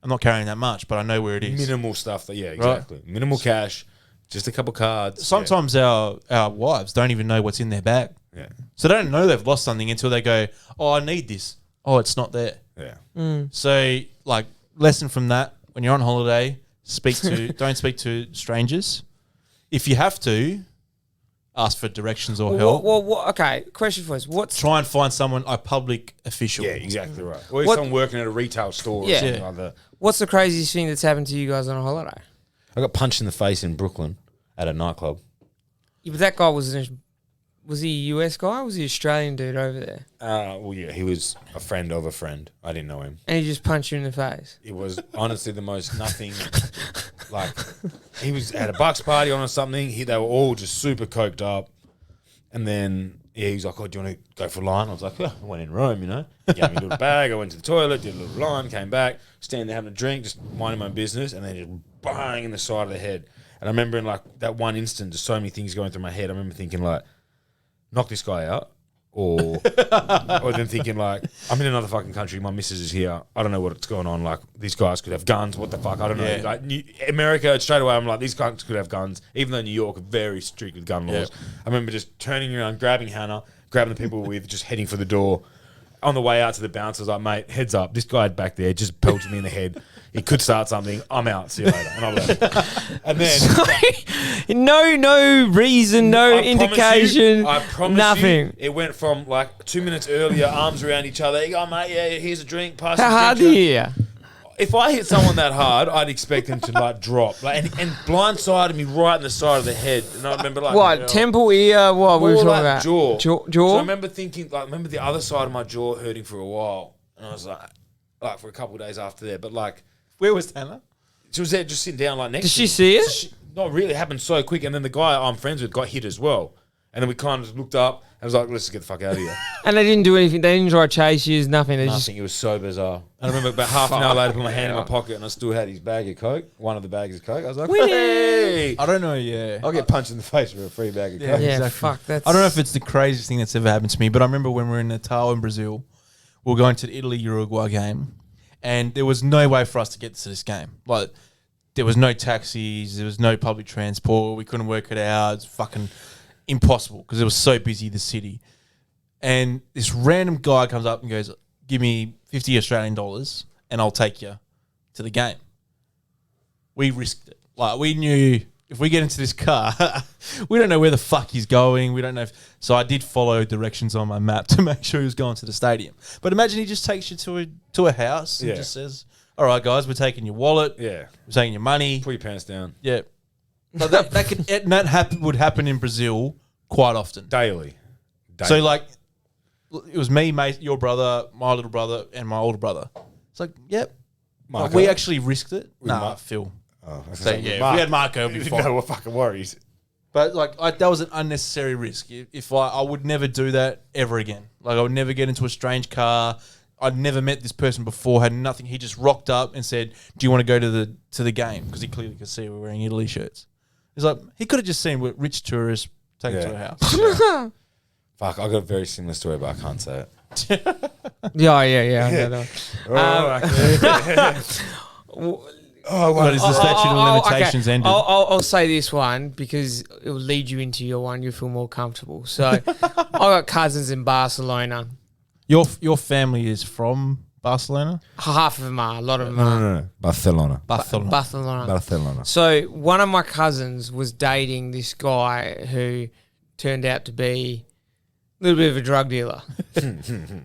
I'm not carrying that much, but I know where it is. minimal stuff. Exactly. Minimal cash, just a couple cards. Sometimes our wives don't even know what's in their bag. Yeah. So they don't know they've lost something until they go, oh, I need this. Oh, it's not there. Yeah. So, like, lesson from that, when you're on holiday, don't speak to strangers. If you have to, ask for directions or help. Okay, question for us. Try and find someone, a public official. Yeah, exactly right. Or What- someone working at a retail store Yeah. or something like that. What's the craziest thing that's happened to you guys on a holiday? I got punched in the face in Brooklyn at a nightclub. Yeah, but that guy was he a US guy or was he an Australian dude over there? Well, yeah, he was a friend of a friend. I didn't know him. And he just punched you in the face. It was honestly the most nothing. Like, he was at a Bucks party on or something. They were all just super coked up. And then, he was like, oh, do you want to go for a line? I was like, I went in Rome, He gave me a little bag. I went to the toilet, did a little line, came back, standing there having a drink, just minding my business, and then just bang in the side of the head. And I remember in, like, that one instant, just so many things going through my head. I remember thinking, like, knock this guy out. Or then thinking, like, I'm in another fucking country. My missus is here. I don't know what's going on. Like, these guys could have guns. What the fuck? I don't know. Yeah. Like, America, straight away, I'm like, these guys could have guns. Even though New York are very strict with gun laws. I remember just turning around, grabbing Hannah, grabbing the people we're with, just heading for the door. On the way out to the bouncer, I was like, mate, heads up. This guy back there just pelted me in the head. He could start something. I'm out. See you later. And I left. And then... no reason, no indication, I promise nothing. you, it went from like 2 minutes earlier, arms around each other. Hey, oh, mate, yeah, here's a drink. Pass How the hard drink. do you hear? If I hit someone that hard, I'd expect them to like drop, like, and blindsided me right in the side of the head. And I remember like What, temple, ear, what were we more talking like about? jaw. Jaw? So I remember thinking, like, remember the other side of my jaw hurting for a while, and I was like for a couple of days after that. But like, Where was Hannah? she was there just sitting down like next. Did to she me. see it? Not really. It happened so quick, and then the guy I'm friends with got hit as well. And then we kind of just looked up and was like, let's just get the fuck out of here. And they didn't do anything. They didn't try to chase you, nothing. They Nothing. It was so bizarre. And I remember about half an hour later, I put my hand in my pocket and I still had his bag of Coke, one of the bags of Coke. I was like, hey, I don't know, yeah. I'll get punched in the face for a free bag of Yeah. Coke. just, yeah, exactly. fuck, that's... I don't know if it's the craziest thing that's ever happened to me, but I remember when we were in Natal in Brazil, we were going to the Italy-Uruguay game, and there was no way for us to get to this game. Like, there was no taxis, there was no public transport, we couldn't work it out. It's fucking impossible because it was so busy, the city. And this random guy comes up and goes, give me 50 Australian dollars and I'll take you to the game. We risked it. Like, we knew if we get into this car, we don't know where the fuck he's going. We don't know if... So I did follow directions on my map to make sure he was going to the stadium. But imagine he just takes you to a house and just says, all right, guys, we're taking your wallet. Yeah. We're taking your money. Put your pants down. Yeah. But that would happen in Brazil quite often. Daily. So, like, it was me, mate, your brother, my little brother, and my older brother. It's like, yep. Marco? We actually risked it. Nah, Mar- Phil. Oh, So, yeah, if we had Marco, it'd be fine. No fucking worries. But, like, that was an unnecessary risk. If I would never do that ever again. Like, I would never get into a strange car. I'd never met this person before, had nothing. He just rocked up and said, do you want to go to the game? Because he clearly could see we're wearing Italy shirts. He's like, he could have just seen we're rich tourists taken to a house. Fuck, I got a very similar story, but I can't say it. Yeah. I know. But is the statute of limitations ended? I'll say this one because it will lead you into your one. You feel more comfortable. So I got cousins in Barcelona. Your family is from Barcelona? Half of them are. A lot of them are. No. Barcelona. Barcelona. So one of my cousins was dating this guy who turned out to be little bit of a drug dealer.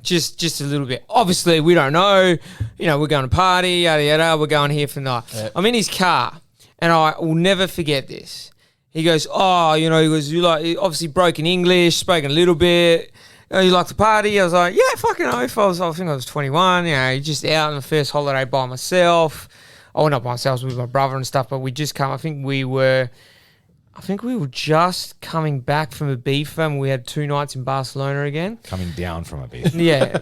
just a little bit. Obviously, we don't know. You know, we're going to party, yada, yada. We're going here for the night. Yeah. I'm in his car, and I will never forget this. He goes, oh, you know, he goes, you like, obviously broken English, spoken a little bit. You like to party? I was like, yeah, fucking oath. I think I was 21, you know, just out on the first holiday by myself. Oh, not by myself, with my brother and stuff, but we just come, I think we were just coming back from Ibiza and we had 2 nights in Barcelona again. Coming down from a beach. Yeah,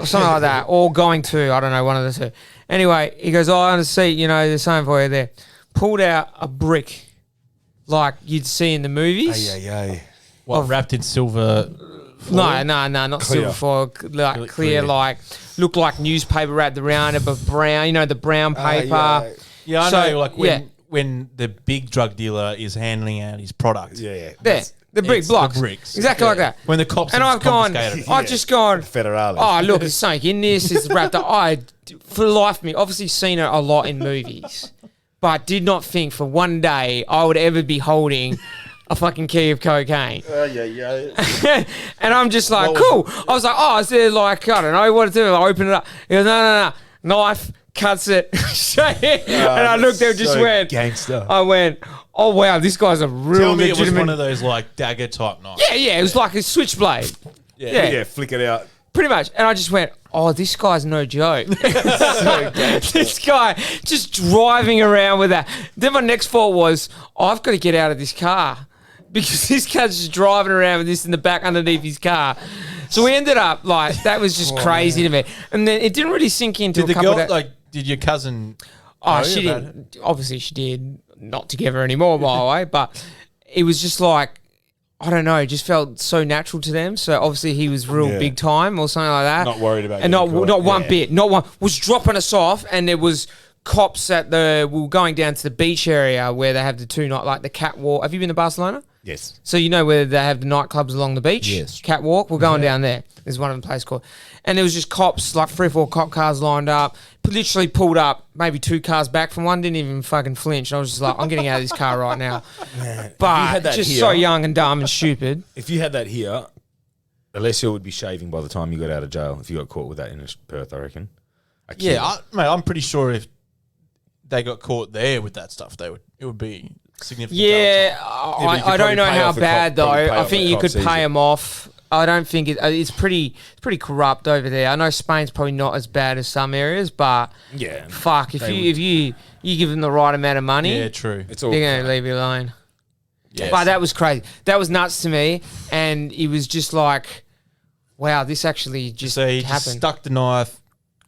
something like that. Or going to, I don't know, one of the two. Anyway, he goes, oh, on the seat, you know, there's something for you there. Pulled out a brick like you'd see in the movies. What, wrapped in silver? No, not Clear. silver foil, like clear, like looked like newspaper wrapped around it, but brown. You know, the brown paper. Yeah, I So, know. Like when the big drug dealer is handing out his product. Yeah. There, the brick It's blocks, the bricks. exactly like that. When the cops And have I've gone, confiscated it. I've just gone. Federale. Oh, look, there's something in this. It's wrapped up. I, for the life of me, obviously seen it a lot in movies, but did not think for one day I would ever be holding a fucking key of cocaine. And I'm just like, cool. I was like, oh, is there like, I don't know what to do. I open it up. He goes, no. Knife, cuts it. And I looked there and just went. Gangster. I went, oh, wow, this guy's a real Tell me it was legitimate. one of those like dagger type knives. Yeah, it was like a switchblade. Yeah. Flick it out. Pretty much. And I just went, oh, this guy's no joke. This guy just driving around with that. Then my next thought was, I've got to get out of this car because this car's just driving around with this in the back underneath his car. So we ended up like, that was just crazy to me. And then it didn't really sink into Did a the couple girl, of like, did your cousin... Oh, know she about didn't. Obviously, she did. Not together anymore, by the way. But it was just like, I don't know. It just felt so natural to them. So obviously, he was real big time or something like that. Not worried about and getting not caught. one bit. Not one was dropping us off, and there was cops at the. We were going down to the beach area where they have the 2 night like the catwalk. Have you been to Barcelona? Yes. So you know where they have the nightclubs along the beach? Yes. Catwalk. We're going down there. There's one of the place called. And there was just cops, like 3 or 4 cop cars lined up. Literally pulled up maybe 2 cars back from one. Didn't even fucking flinch. I was just like, I'm getting out of this car right now. But had that just here- so young and dumb and stupid. If you had that here, Alessio would be shaving by the time you got out of jail if you got caught with that in Perth, I reckon. I'm pretty sure if they got caught there with that stuff, it would be significant. Yeah, jail time. but you could I don't know probably pay how off the bad though. probably pay I off think the you could cops pay easy. them off. I don't think it's pretty corrupt over there. I know Spain's probably not as bad as some areas, but Yeah. fuck, if They you give them the right amount of money, Yeah, true. It's all they're gonna leave you alone. Yes. But that was crazy. That was nuts to me, and it was just like, wow, this actually just So he happened. just stuck the knife,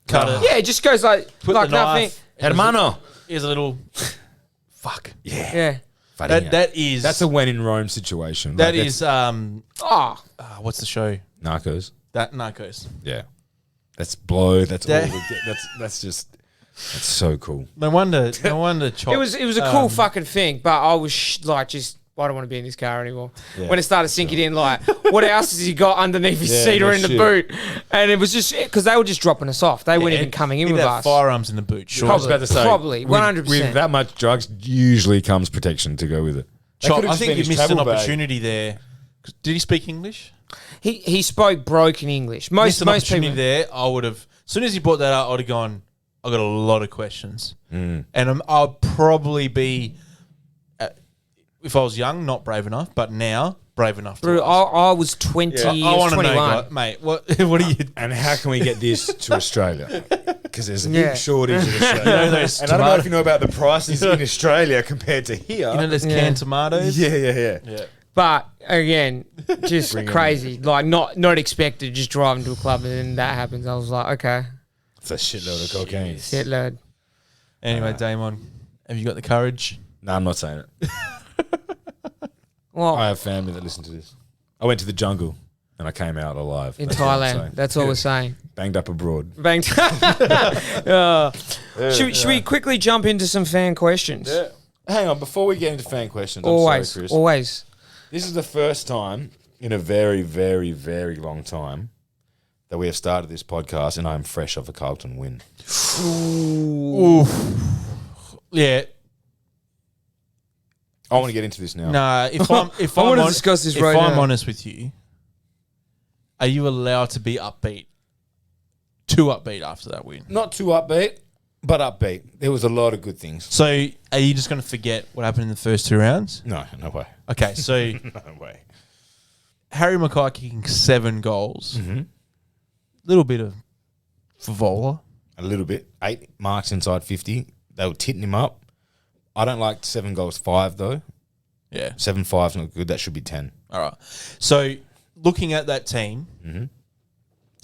cut it. Yeah, it just goes like Put like the nothing. knife. Hermano. Here's a little. Fuck. Yeah. That is. That's a when in Rome situation. That Like, is. Oh, What's the show? Narcos. That Narcos. Yeah. That's blow. That's all. That- That's just. That's so cool. No wonder. Chop, it was a cool fucking thing, but I was like, just I don't want to be in this car anymore. Yeah. When it started sinking in, like, what else has he got underneath his Yeah, seat or no in the shit. boot? And it was just because they were just dropping us off. They weren't even and coming in he'd with have us. firearms in the boot. Sure. I was about to say, Probably, with- 100%. With that much drugs, usually comes protection to go with it. That Chop, could've I just think been you his missed an travel bag. opportunity there. Did he speak English? He spoke broken English. Missed Most an opportunity people. there. I would have. As soon as he brought that up, I would have gone. I got a lot of questions, and I'll probably be, if I was young, not brave enough, but now brave enough. Bro, To I was 20 I or want to 21. know, like, mate. What are you? And how can we get this to Australia? Because there's a Yeah. big shortage in Australia. those And I don't know if you know about the prices in Australia compared to here. You know, there's Yeah. canned tomatoes. Yeah. But again, just Bring 'em. crazy. Like not expected. Just driving to a club and then that happens. I was like, okay, It's a shitload of cocaine. shitload. Anyway, Damon, have you got the courage? No, I'm not saying it. Well, I have family that listen to this. I went to the jungle and I came out alive. in That's what I'm Thailand, saying. that's all we're saying. Banged up abroad. Bang. Should we quickly jump into some fan questions? Hang on, before we get into fan questions, I'm Always, sorry, Chris. always. This is the first time in a very, very, very long time that we have started this podcast and I'm fresh off a Carlton win. Yeah. I want to get into this now. No, if I'm I wanna discuss this if right I'm now. honest with you, are you allowed to be upbeat? Too upbeat after that win. Not too upbeat, but upbeat. There was a lot of good things. So are you just going to forget what happened in the first 2 rounds? No way. Okay, so No way. Harry Mackay kicking 7 goals. Mm-hmm. Little bit of Favola. A little bit. 8 marks inside 50. They were titting him up. I don't like 7 goals 5 though. Yeah. 7-5's not good. That should be 10. All right. So looking at that team, Mm-hmm.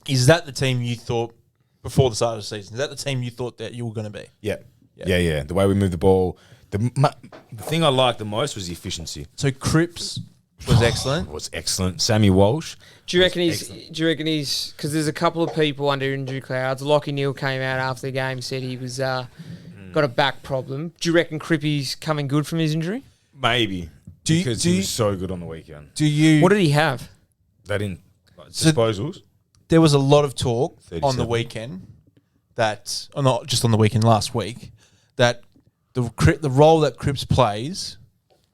is that the team you thought before the start of the season? Is that the team you thought that you were going to be? Yeah. Yeah. The way we moved the ball. The thing I liked the most was the efficiency. So Cripps was excellent. Was excellent. Sammy Walsh. Do you reckon he's because there's a couple of people under injury clouds. Lockie Neal came out after the game, said he was got a back problem. Do you reckon Crippy's coming good from his injury? Maybe. Because he was so good on the weekend. What did he have? They didn't disposals. There was a lot of talk on 37. the weekend that, or not just on the weekend, last week, that the role that Cripps plays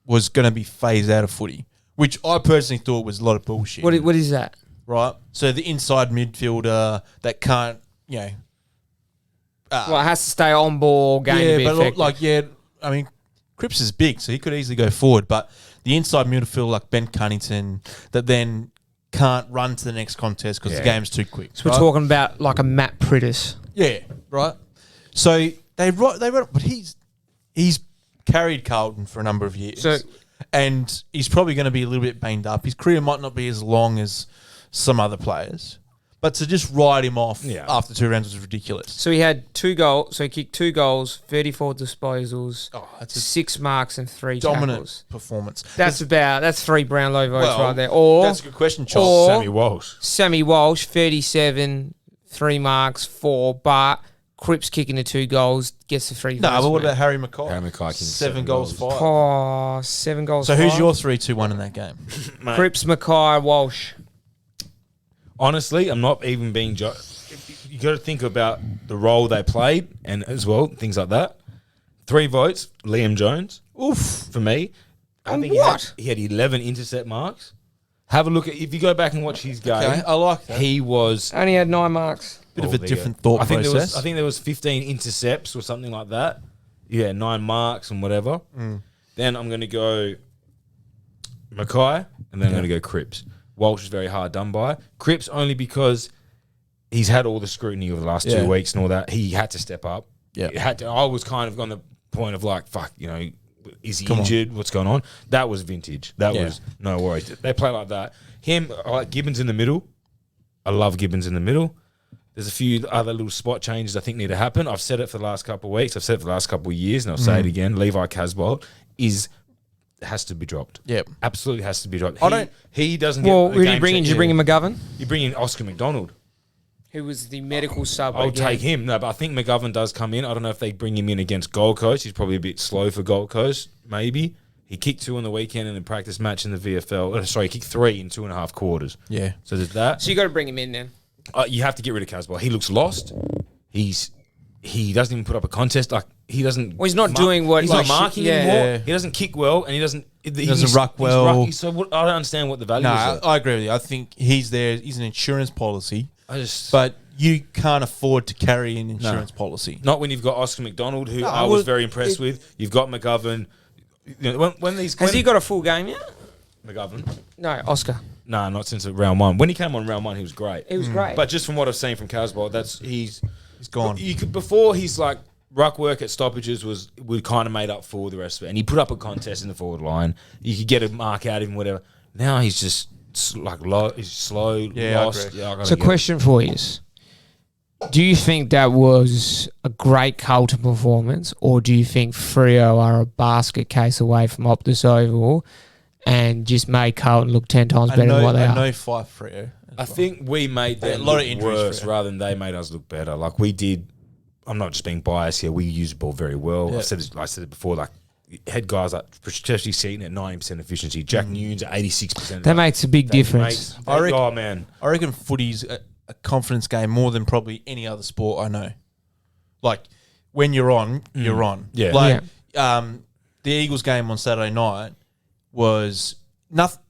was going to be phased out of footy, which I personally thought was a lot of bullshit. What is that? Right? So the inside midfielder that can't, Well, it has to stay on ball, game to be effective. I mean, Cripps is big, so he could easily go forward, but the inside midfielder like Ben Cunnington that then can't run to the next contest because the game's too quick. So we're talking about like a Matt Prittis. Yeah, right. So they wrote, but he's carried Carlton for a number of years, and he's probably going to be a little bit banged up. His career might not be as long as some other players, but to just ride him off after 2 rounds was ridiculous. So he had 2 goals. So he kicked 2 goals, 34 disposals, That's a 6 marks and 3 dominant tackles. performance. That's that's 3 Brownlow votes right there. Or that's a good question, Charles. Sammy Walsh. 37, 3 marks, 4, but Cripps kicking the 2 goals gets the 3 votes. No, but what about Harry Mackay? Harry Mackay kicking 7 goals, 5. Oh, 7 goals. So 5. who's your 3-2-1 in that game? Cripps, Mackay, Walsh. Honestly, I'm not even being... You got to think about the role they played and as well, things like that. 3 votes, Liam Jones. Oof. For me. I think he had 11 intercept marks. Have a look at... If you go back and watch his game... Okay, I like that. He was... Only had 9 marks. Bit of a different thought process. I think there was 15 intercepts or something like that. Yeah, 9 marks and whatever. Then I'm going to go Mackay and then I'm going to go Cripps. Walsh is very hard done by. Cripps only because he's had all the scrutiny over the last 2 weeks and all that. He had to step up. Yeah, I was kind of on the point of like, fuck, is he injured? What's going on? That was vintage. That was no worries. They play like that. Him, I like Gibbons in the middle. I love Gibbons in the middle. There's a few other little spot changes I think need to happen. I've said it for the last couple of weeks. I've said it for the last couple of years, and I'll say it again. Levi Casbolt has to be dropped. Yep. Absolutely has to be dropped. I He doesn't Well, get... who did you bring in? Did you bring in McGovern? You bring in Oscar McDonald. Who was the medical sub? I'll again. take him. No, but I think McGovern does come in. I don't know if they bring him in against Gold Coast. He's probably a bit slow for Gold Coast, maybe. He kicked 2 on the weekend in the practice match in the VFL. Sorry, he kicked 3 in 2.5 quarters. Yeah. So there's that. So you got to bring him in then. You have to get rid of Casbolt. He looks lost. He doesn't even put up a contest. Like he doesn't. Well, he's not doing what he's like not marking yeah. anymore. Yeah. He doesn't kick well, and he doesn't ruck well. So I don't understand what the value No, is. I agree with you. I think he's there. He's an insurance policy, But but you can't afford to carry an insurance policy. Not when you've got Oscar McDonald, who I was very impressed with. You've got McGovern. Has he got a full game yet? McGovern? No, Oscar. No, not since round 1. When he came on round 1, he was great. He was great. But just from what I've seen from Casbolt, he's gone. Before he's like ruck work at stoppages we kind of made up for the rest of it, and he put up a contest in the forward line. You could get a mark out of him, whatever. Now he's just he's slow, lost. So, question for you is: do you think that was a great Carlton performance, or do you think Freo are a basket case away from Optus Oval and just made Carlton look 10 times better than what they are? I know 5 Freo. I think we made them a lot look of injuries worse rather than they made us look better. Like we did. I'm not just being biased here. We used the ball very well. Yeah. I said it before. Like had guys like especially Seaton at 90% efficiency. Jack Nunes at 86%. That makes a big difference. Oh man, I reckon footy's a confidence game more than probably any other sport I know. Like when you're on, you're on. Yeah. Like the Eagles game on Saturday night was nothing.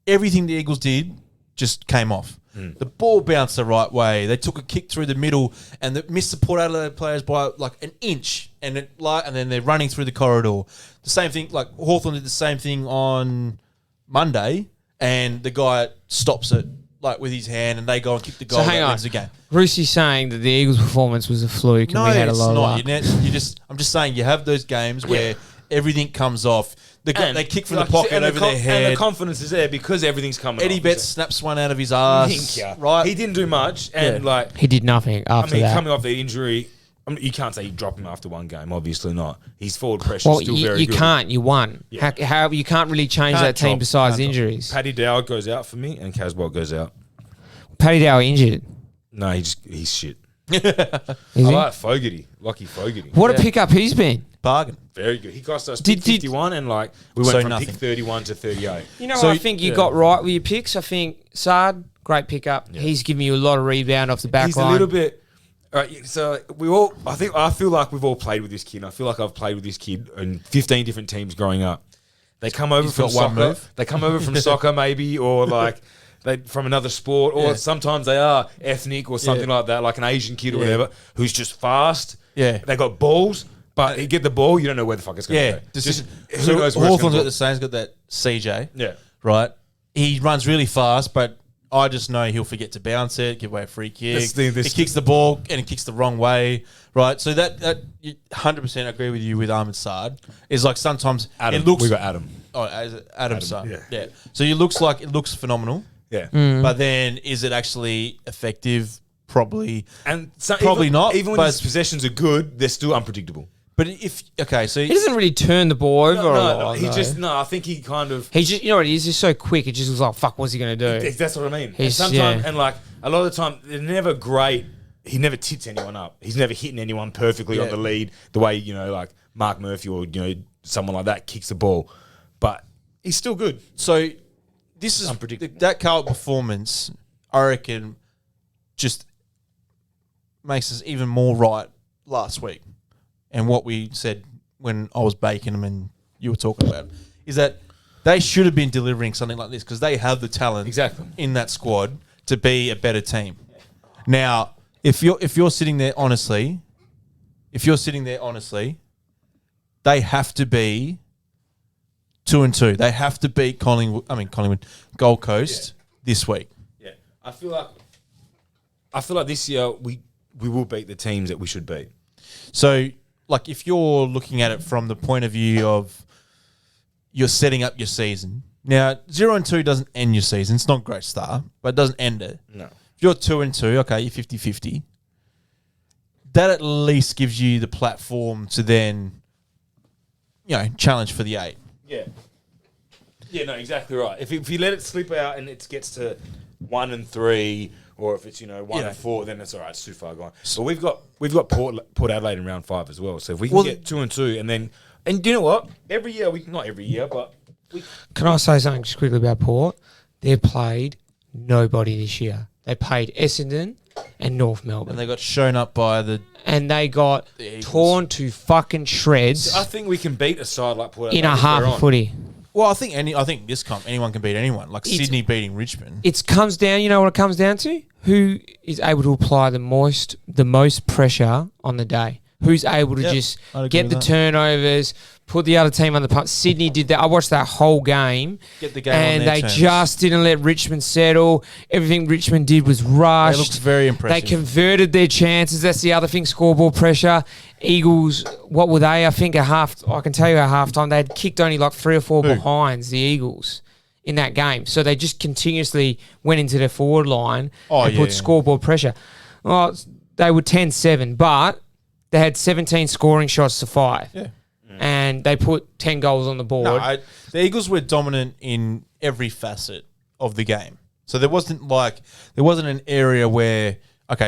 Everything the Eagles did just came off. The ball bounced the right way. They took a kick through the middle and missed the Port Adelaide players by like an inch, and then they're running through the corridor. The same thing, like Hawthorn did the same thing on Monday, and the guy stops it like with his hand, and they go and kick the goal. So hang on, wins the game. Brucey's saying that the Eagles' performance was a fluke, and No, we had a it's low not. luck. I'm just saying you have those games where everything comes off. They kick from like the pocket and over their head. And the confidence is there because everything's coming Eddie off. Betts snaps one out of his ass. Think, Right? He didn't do much, and like He did nothing after that. coming off the injury, you can't say you drop him after one game. Obviously not. His forward pressure Well, is still you good. can't. You won. Yeah. How you can't really change Can't that team drop, besides can't drop. injuries. Paddy Dow goes out for me, and Casbolt goes out. Paddy Dow injured. No, he's shit. Is I he? like Fogarty, Lockie Fogarty. What a pickup he's been. Bargain. Very good. He cost us Did- pick 51, and like we So went from nothing. pick 31 to 38. You know So- what I think you got right with your picks? I think Sard, great pickup. He's giving you a lot of rebound off the back He's line. a little bit. All right, so I feel like we've all played with this kid. I feel like I've played with this kid in 15 different teams growing up. They come over He's from got one soccer. move. They come over from soccer maybe, or like they from another sport, or sometimes they are ethnic or something like that, like an Asian kid or whatever, who's just fast. Yeah. They got balls, but you get the ball, you don't know where the fuck it's going to Yeah. go. Just, Just who so knows where it's Hawthorn's gonna got go. the same. He's got that CJ. Yeah. Right? He runs really fast, but I just know he'll forget to bounce it, give away a free kick. He kicks the ball and he kicks the wrong way. Right? So that 100% agree with you with Ahmed Saad. Is like sometimes Adam. it looks. We got Adam. Oh, Adam's son. yeah. Yeah. So it looks phenomenal. Yeah. But then is it actually effective? Probably. And so Probably even, not, Even when but- his possessions are good, they're still unpredictable. But so he doesn't really turn the ball over a lot. He though. just I think he kind of. He just, you know what, he's just so quick. It just was like, fuck, what's he going to do? That's what I mean. And He's- sometimes, yeah. and like a lot of the time, they're never great. He never tits anyone up. He's never hitting anyone perfectly on Yeah. the lead the way like Mark Murphy or someone like that kicks the ball. But he's still good. So this is Unpredictable. that Carlton performance, I reckon, just makes us even more right last week. And what we said when I was baking them and you were talking about it, is that they should have been delivering something like this because they have the talent Exactly. in that squad to be a better team. Now, if you're sitting there honestly, they have to be 2-2. They have to beat Collingwood, Gold Coast this week. Yeah, I feel like this year we will beat the teams that we should beat. So, like, if you're looking at it from the point of view of you're setting up your season. Now, 0-2 doesn't end your season. It's not a great start, but it doesn't end it. No. If you're 2-2, okay, you're 50-50. That at least gives you the platform to then, challenge for the 8. Yeah. Yeah, no, exactly right. If you let it slip out and it gets to 1-3, or if it's 1-4, then it's all right. It's too far gone. But we've got Port Adelaide in round 5 as well. So if we can get 2-2, and you know what? Every year not every year, but Can I say something just quickly about Port? They've played nobody this year. They played Essendon and North Melbourne. And they got shown up by They got Eagles. torn to fucking shreds I think we can beat a side like Port in Adelaide a if half we're a on. footy. Well, I think this comp anyone can beat anyone. Like Sydney beating Richmond. It comes down, you know what it comes down to? Who is able to apply the most pressure on the day? Who's able to Yep, just I'd agree get with the that. turnovers, put the other team on the pump? Sydney did that. I watched that whole game. Get the game on and their they terms. just didn't let Richmond settle. Everything Richmond did was rushed. It looks very They impressive. converted their chances. That's the other thing, scoreboard pressure. Eagles, what were they? I think I can tell you at halftime, they had kicked only like 3 or 4 behinds, the Eagles, in that game. So they just continuously went into their forward line and put scoreboard pressure. Well, they were 10-7, but they had 17 scoring shots to 5. Yeah. And they put 10 goals on the board. The Eagles were dominant in every facet of the game. So there wasn't an area where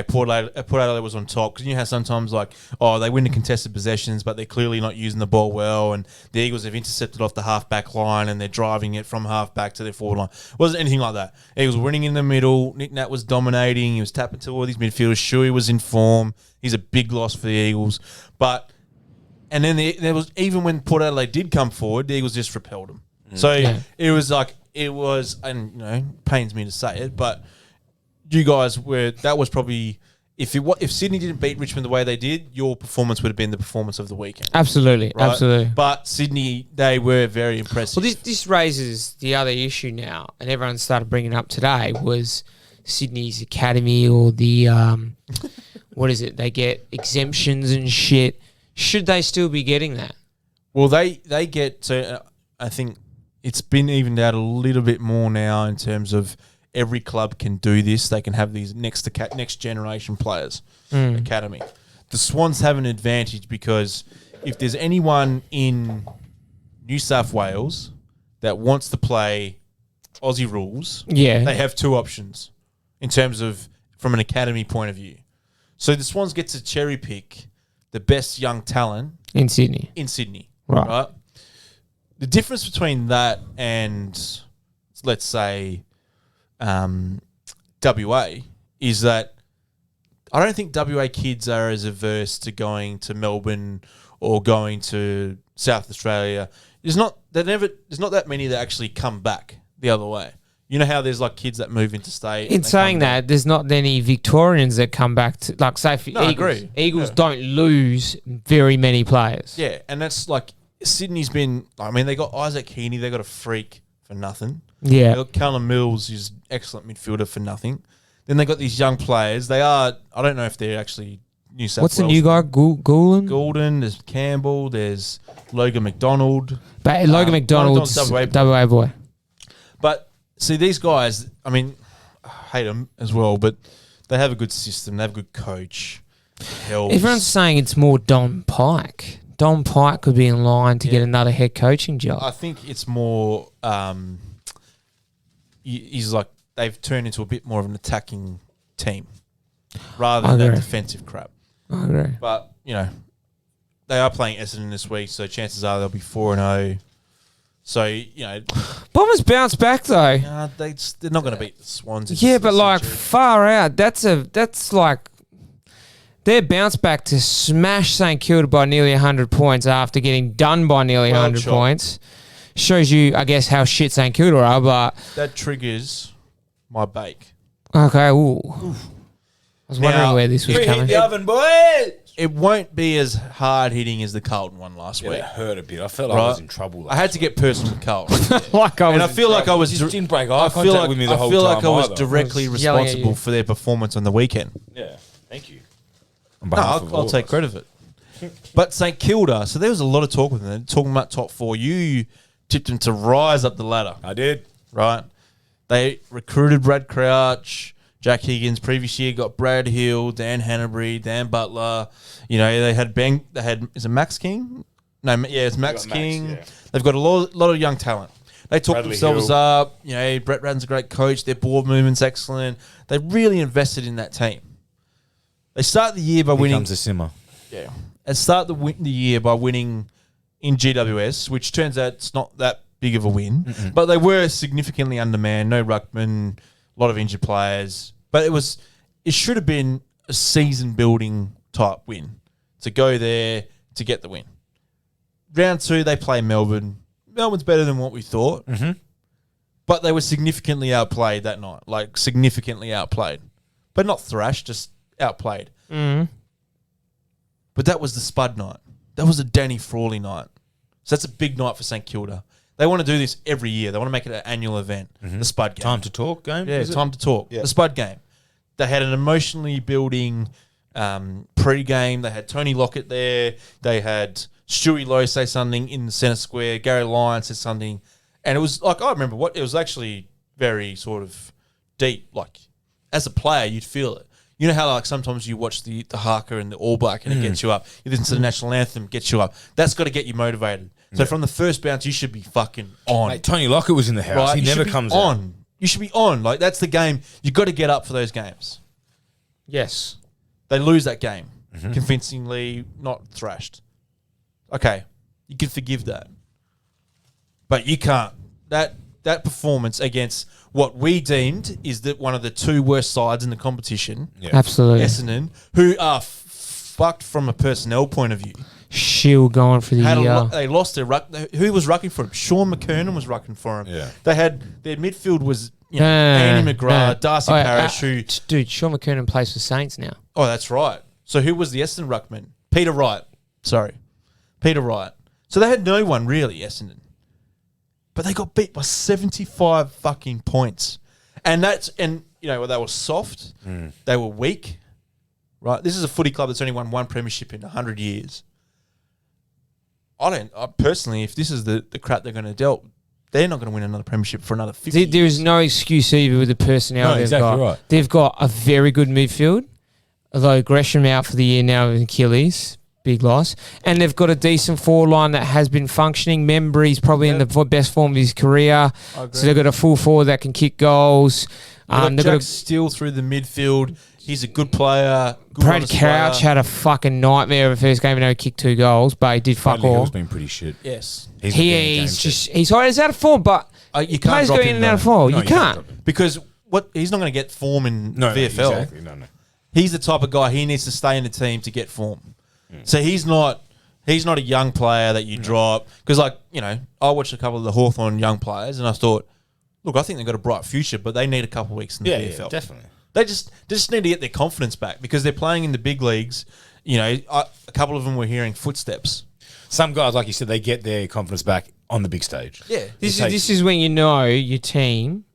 Port Adelaide was on top, because you have sometimes they win the contested possessions, but they're clearly not using the ball well, and the Eagles have intercepted off the half-back line and they're driving it from half-back to their forward line. It wasn't anything like that. Eagles were winning in the middle. Nick Nat was dominating. He was tapping to all these midfielders. Shuey was in form. He's a big loss for the Eagles. And then there was, even when Port Adelaide did come forward, the Eagles just repelled them. So it was, pains me to say it, but you guys were. That was probably if Sydney didn't beat Richmond the way they did, your performance would have been the performance of the weekend. Absolutely, Right? absolutely. But Sydney, they were very impressive. Well, this raises the other issue now, and everyone started bringing it up today, was Sydney's academy or the, what is it? They get exemptions and shit. Should they still be getting that? Well, they get to. I think it's been evened out a little bit more now in terms of every club can do this. They can have these next generation players academy. The Swans have an advantage because if there's anyone in New South Wales that wants to play Aussie rules, Yeah. they have two options in terms of from an academy point of view. So the Swans get to cherry pick the best young talent In Sydney. in Sydney. Right. The difference between that and, let's say, WA is that I don't think WA kids are as averse to going to Melbourne or going to South Australia. There's not that many that actually come back the other way. You know how there's like kids that move interstate. In saying that, there's not any Victorians that come back to, like, say for No, I Eagles. agree. Eagles Yeah. don't lose very many players. Yeah, and that's like Sydney's been. I mean, they got Isaac Heaney. They got a freak for nothing. They Yeah. got Callum Mills, who's excellent midfielder for nothing. Then they got these young players. They are. I don't know if they're actually New South. What's the Wales. new guy? Goulding? Golden. There's Campbell. There's Logan McDonald. But Logan McDonald's McDonald's WA boy. But see, these guys. I mean, I hate them as well, but they have a good system. They have a good coach. Helps. Everyone's saying it's more Don Pike. Don Pike could be in line to get another head coaching job. I think it's more. He's like they've turned into a bit more of an attacking team rather I than that agree. defensive crap. I agree. But you know, they are playing Essendon this week, so chances are they'll be 4-0. So you know, Bombers bounce back though. they're not going to beat the Swans. It's Yeah, but like essentially- far out. That's like their bounce back to smash St Kilda by nearly 100 points after getting done by nearly Well 100 shot. points shows you, I guess, how shit St Kilda are. But that triggers my bake. okay, ooh. I was wondering Now, where this was Preheat coming. the oven, boys. It won't be as hard hitting as the Carlton one last Yeah, week. it hurt a bit. I felt like Right. I was in trouble. I had to get personal with Carlton. Like I was, And I feel like I was. Just didn't break eye I feel contact like with me the whole I feel time like I was either. directly I was yelling at responsible you. for their performance on the weekend. Yeah, thank you. On No, behalf of all I'll of take us. credit of it. But St Kilda, so there was a lot of talk with them. Talking about top four, you tipped them to rise up the ladder, I did. right? They recruited Brad Crouch, Jack Higgins. Previous year got Brad Hill, Dan Hanbury, Dan Butler. You know they had is it Max King? No, yeah, it's Max got Max, King. yeah. They've got a lot of young talent. They took Bradley themselves Hill. up. You know, Brett Radden's a great coach. Their board movement's excellent. They really invested in that team. They start the year by Here winning. comes a simmer. Yeah. And start the year by winning in GWS, which turns out it's not that big of a win. But they were significantly undermanned. No ruckman, a lot of injured players. But it should have been a season building type win to go there to get the win. Round 2, they play Melbourne. Melbourne's better than what we thought. But they were significantly outplayed that night. Like, significantly outplayed. But not thrashed, just outplayed. But that was the Spud night. That was a Danny Frawley night. So that's a big night for St Kilda. They want to do this every year. They want to make it an annual event. The Spud game. Time to talk game? Yeah, is it? time to talk. Yeah. The Spud game. They had an emotionally building pre-game. They had Tony Lockett there. They had Stewie Lowe say something in the centre square. Gary Lyon said something. And it was like, I remember it was actually very sort of deep. Like, as a player, you'd feel it. You know how like sometimes you watch the Harker and the All Black and it gets you up. You listen to the national anthem, gets you up. That's got to get you motivated. So from the first bounce, you should be fucking on. Mate, Tony Lockett was in the house. Right? He You never should be comes on. out. You should be on. Like, that's the game. You've got to get up for those games. yes. They lose that game convincingly, not thrashed. Okay, you can forgive that. But you can't. That performance against what we deemed is one of the two worst sides in the competition, Yeah. Absolutely. Essendon, who are fucked from a personnel point of view. Shield going for the They lost their ruck. Who was rucking for him? Sean McKernan was rucking for him. Yeah. Their midfield was Andy McGrath, Darcy Parish, who... Dude, Sean McKernan plays for Saints now. Oh, that's right. So who was the Essendon ruckman? Peter Wright. Sorry. Peter Wright. So they had no one really, Essendon. But they got beat by 75 fucking points. And you know, they were soft. They were weak. Right? This is a footy club that's only won one premiership in 100 years. I personally, if this is the crap they're going to deal, they're not going to win another premiership for another 50 There is no excuse either with the personnel they've exactly got. right. They've got a very good midfield, although Gresham out for the year now with Achilles, big loss. And they've got a decent forward line that has been functioning. Membry's probably in the best form of his career. So they've got a full forward that can kick goals. They've got Jack Steele through the midfield. He's a good player. Brad Crouch had a fucking nightmare of a first game and only kicked 2 goals, but he did fuck all. He's been pretty shit. Yes. He's out of form, but you can't drop go him in and out of form. No, you can't. Because he's not going to get form in VFL. Exactly. No. He's the type of guy, he needs to stay in the team to get form. So he's not a young player that you drop. Because, like, you know, I watched a couple of the Hawthorn young players and I thought, look, I think they've got a bright future, but they need a couple of weeks in the VFL. Yeah, definitely. They just need to get their confidence back because they're playing in the big leagues. You know, a couple of them were hearing footsteps. Some guys, like you said, they get their confidence back on the big stage. Yeah. This is when you know your team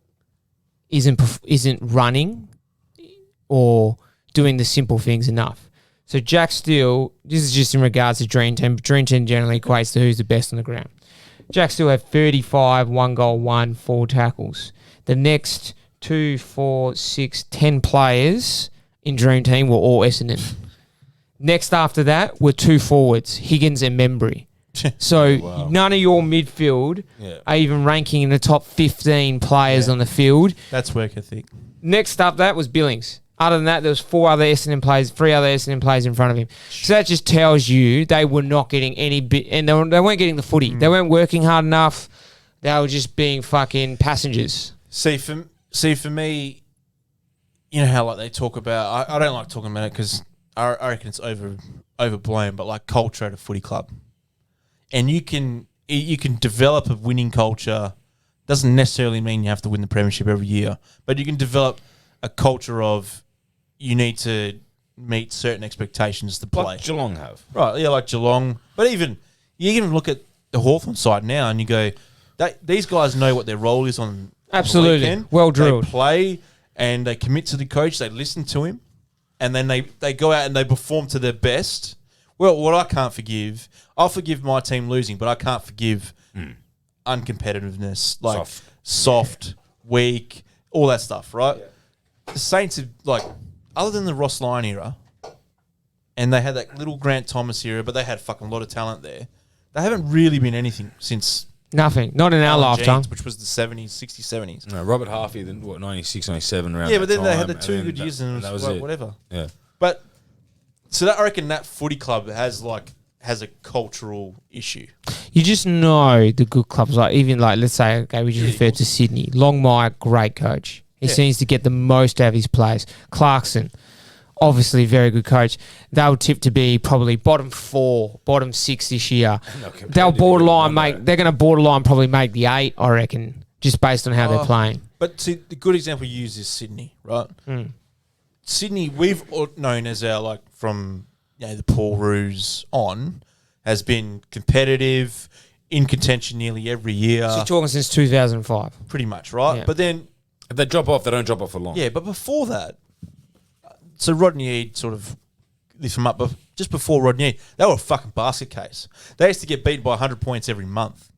isn't running or doing the simple things enough. So Jack Steele, this is just in regards to Dream Team. Dream Team generally equates to who's the best on the ground. Jack Steele had 35, 1 goal, 4 tackles. The next 2, 4, 6, 10 players in Dream Team were all Essendon. Next after that were 2 forwards, Higgins and Membry. So none of your midfield are even ranking in the top 15 players on the field. That's work ethic. Next up, that was Billings. Other than that, there was 3 other Essendon players in front of him. So that just tells you they were not getting any bit, and they weren't getting the footy. They weren't working hard enough. They were just being fucking passengers. See, for me, you know how like they talk about. I don't like talking about it because I reckon it's overblown. But like culture at a footy club, and you can develop a winning culture. Doesn't necessarily mean you have to win the premiership every year, but you can develop a culture of you need to meet certain expectations to play. Like Geelong have. Right, yeah, like Geelong. But even you even look at the Hawthorn side now and you go, these guys know what their role is on Absolutely. the weekend. Well drilled. They play and they commit to the coach, they listen to him, and then they go out and they perform to their best. Well, what I can't forgive, I'll forgive my team losing, but I can't forgive uncompetitiveness, like soft, weak, all that stuff, right? Yeah. The Saints have, like, other than the Ross Lyon era, and they had that little Grant Thomas era, but they had fucking a lot of talent there. They haven't really been anything since... Nothing. Not in our Alan lifetime. Jeans, which was the 70s, 60s, 70s. No, Robert Harvey, then 96, 97 around. Yeah, but then that they time, had the 2 good then years and that was like, it. whatever. Yeah. But, so I reckon that footy club has a cultural issue. You just know the good clubs, like even like let's say, okay, we just referred to Sydney. Longmire, great coach. He seems to get the most out of his players. Clarkson, obviously a very good coach. They'll tip to be probably bottom 4, bottom 6 this year. They'll borderline they're going to borderline probably make the 8, I reckon, just based on how they're playing. But see, the good example you use is Sydney, right? Sydney, we've known as our, like, from the Paul Roos on, has been competitive, in contention nearly every year. She's talking since 2005. Pretty much, right? Yeah. But then... If they drop off, they don't drop off for long. Yeah, but before that... So Rodney Eade sort of lifted them up. But just before Rodney Eade, they were a fucking basket case. They used to get beaten by 100 points every month.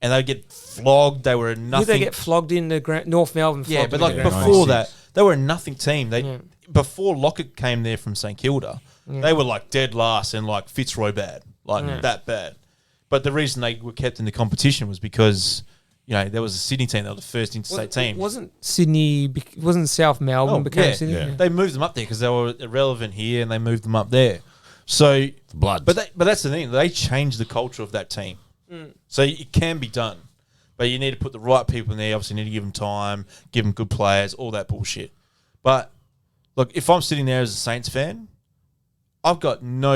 And they'd get flogged. They were a nothing... Did they get flogged in the North Melbourne? Yeah, but like before that, they were a nothing team. Before Lockett came there from St Kilda, they were like dead last and like Fitzroy bad. Like that bad. But the reason they were kept in the competition was because, there was a Sydney team. They were the first interstate team. Wasn't South Melbourne became Sydney? Yeah. They moved them up there because they were irrelevant here and they moved them up there. So... Blood. But that's the thing. They changed the culture of that team. So it can be done. But you need to put the right people in there. Obviously, you need to give them time, give them good players, all that bullshit. But, look, if I'm sitting there as a Saints fan, I've got no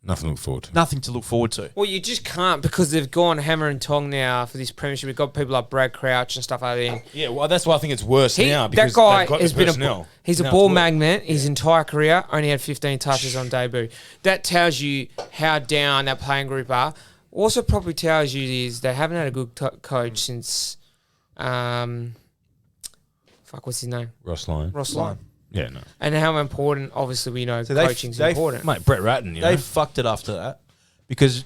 Nothing to look forward to. Nothing to look forward to. Well, you just can't because they've gone hammer and tong now for this premiership. We've got people like Brad Crouch and stuff like that. Yeah, well, that's why I think it's worse now because that guy they've got has the been personnel. he's a Now ball it's worse. magnet. His entire career only had 15 touches on debut. That tells you how down that playing group are. Also, probably tells you is they haven't had a good coach since, what's his name? Ross Lyon. Ross Lyon. Yeah, no. And how important, obviously, we know So coaching's important. Mate, Brett Ratton, you know. They fucked it after that because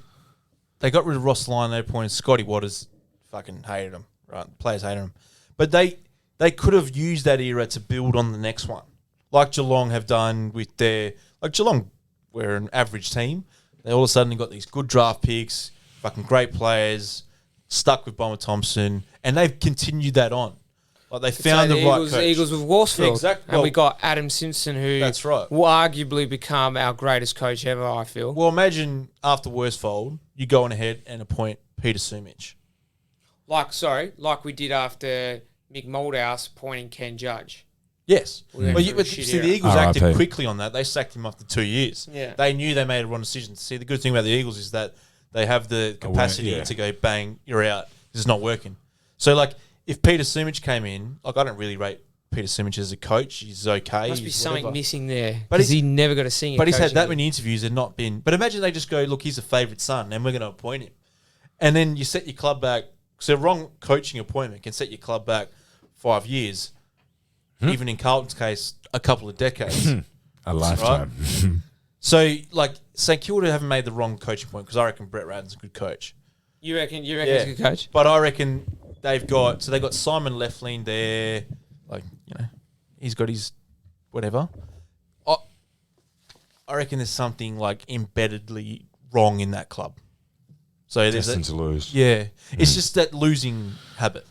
they got rid of Ross Lyon. They appointed Scotty Waters. Fucking hated him. Right, players hated him. But they could have used that era to build on the next one, like Geelong have done with their Geelong. We're an average team. They all of a sudden got these good draft picks, fucking great players, stuck with Bomber Thompson, and they've continued that on. Like they found the right coach. Eagles with Worsfield. Yeah, exactly. And we got Adam Simpson, who That's right. will arguably become our greatest coach ever, I feel. Well, imagine after Worsfold, you go on ahead and appoint Peter Sumich. Like we did after Mick Moldhouse appointing Ken Judge. Yes. Well, But shit see, the era. Eagles RIP. acted quickly on that. They sacked him after 2 years. Yeah. They knew they made a wrong decision. See, the good thing about the Eagles is that they have the capacity yeah. to go, bang, you're out. This is not working. So, like, if Peter Sumich came in, like, I don't really rate Peter Sumich as a coach. He's okay. Must be he's something whatever. missing there. But Because he never got a singing. But he's had that many interviews and not been. But imagine they just go, look, he's a favourite son, and we're going to appoint him. And then you set your club back. So, wrong coaching appointment can set your club back 5 years. Even in Carlton's case, a couple of decades. A lifetime. So, like, St Kilda haven't made the wrong coaching point because I reckon Brett Ratton's a good coach. You reckon he's a good coach? But I reckon they've got Simon Leflin there, like, you know, he's got his whatever. I reckon there's something like embeddedly wrong in that club. So there's Destined to lose. yeah, it's just that losing habit.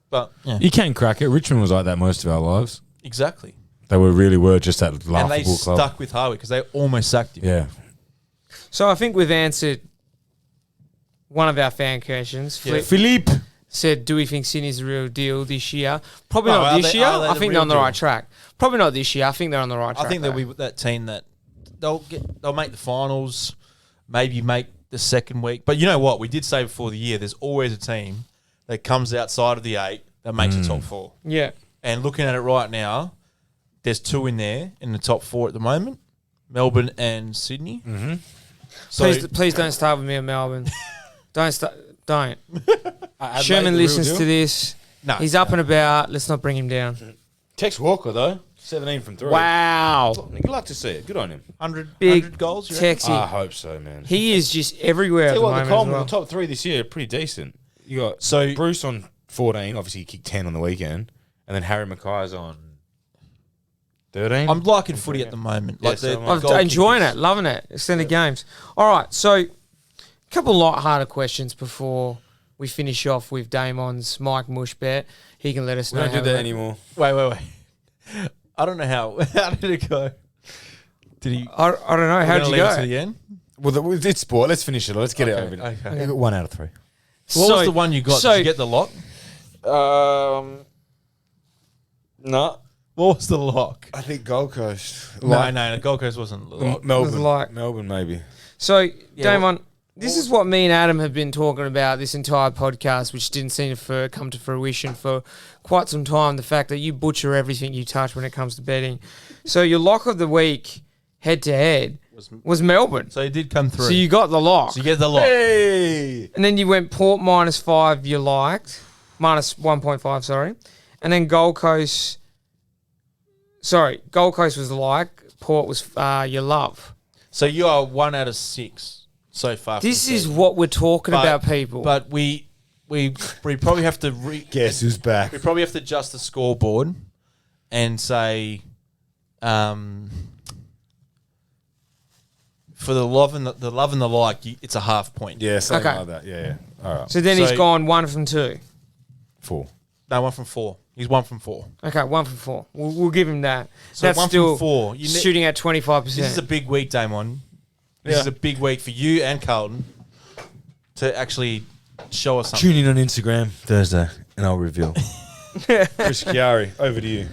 But yeah, You can crack it. Richmond was like that most of our lives. exactly. They really were just that laughable And they club. stuck with Harvey because they almost sacked him. Yeah. So I think we've answered one of our fan questions. Yeah. Philippe. Said, do we think Sydney's the real deal this year? Probably No, not are this they- year. are they I the think real they're on the deal? right track. Probably not this year. I think they're on the right track. I think they'll though. be that team that they'll make the finals, maybe make the second week. But you know what? We did say before the year, there's always a team that comes outside of the 8 that makes the top 4. Yeah. And looking at it right now, there's 2 in there in the top 4 at the moment, Melbourne and Sydney. Mm-hmm. So Please don't start with me in Melbourne. Don't. Adelaide, Sherman the real listens deal? to this. No. He's up and about. Let's not bring him down. Tex Walker, though. 17 from 3. Wow. You'd like to see it. Good on him. 100 Big goals, you reckon? Texie. I hope so, man. He is just everywhere at Tell the you what, moment the as Coleman, well. the top 3 this year are pretty decent. You got So- Bruce on 14. Obviously, he kicked 10 on the weekend. And then Harry Mackay's on 13. I'm liking footy at the moment. Yeah, Like so the am I. I'm enjoying goalkeepers. it, loving it. Extended games. All right, so a couple light-hearted questions before we finish off with Damon's Mike Mush bet. He can let us we know. don't do that anymore. Wait. I don't know how. How did it go? Did he? I don't know. we're How'd gonna you leave it to go? the end? Well, it's sport. Let's finish it. Let's get it Okay, over. okay. I got 1 out of 3. What was the one you got? so- Did you get the lock? No. What was the lock? I think Gold Coast. No, Gold Coast wasn't the lock. Melbourne. Melbourne, maybe. So, Damon, this is what me and Adam have been talking about this entire podcast, which didn't seem to come to fruition for quite some time. The fact that you butcher everything you touch when it comes to betting. So your lock of the week, head to head, was Melbourne. So it did come through. So you got the lock. So you get the lock. Hey! And then you went Port -5, you liked. Minus 1.5, sorry. And then Gold Coast. Sorry, Gold Coast was like. Port was you love. So you are 1 out of 6 so far. from This is seven. what we're talking But- about, people. But we probably have to Guess who's back? we probably have to adjust the scoreboard and say, for the love and the like, it's a half point. Yeah, something Okay. like that. Yeah. All right. so then he's So- gone 1 from 2. 4. No, 1 from 4. He's 1 from 4. Okay, 1 from 4. We'll give him that. So That's 1 still from 4. You shooting at 25%. This is a big week, Damon. This Yeah. is a big week for you and Carlton to actually show us something. Tune in on Instagram Thursday, and I'll reveal. Chris Chiari, over to you.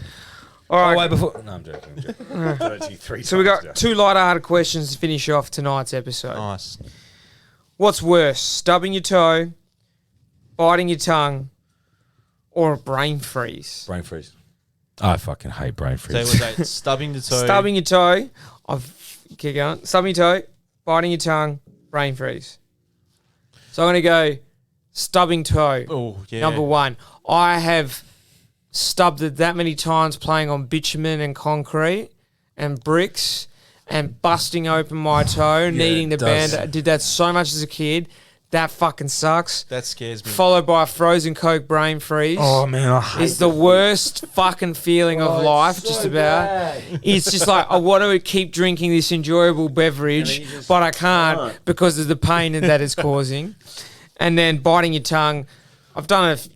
All right. Oh, wait, before. No, I'm joking. I've done it to you 3 So we times got now. 2 lighter-hearted questions to finish off tonight's episode. Nice. What's worse, stubbing your toe, biting your tongue, or a brain freeze? Brain freeze. I fucking hate brain So freeze. was that stubbing the toe? Stubbing your toe, keep going. Stubbing your toe, biting your tongue, brain freeze. So I'm going to go stubbing toe. Oh, yeah. Number 1. I have stubbed it that many times playing on bitumen and concrete and bricks and busting open my toe, needing the it does. band. I did that so much as a kid. That fucking sucks. That scares me. Followed by a frozen Coke brain freeze. Oh, man, I hate Is the worst fucking feeling of life, just about. It's just like, I want to keep drinking this enjoyable beverage, but I can't because of the pain that it's causing. And then biting your tongue. I've done it.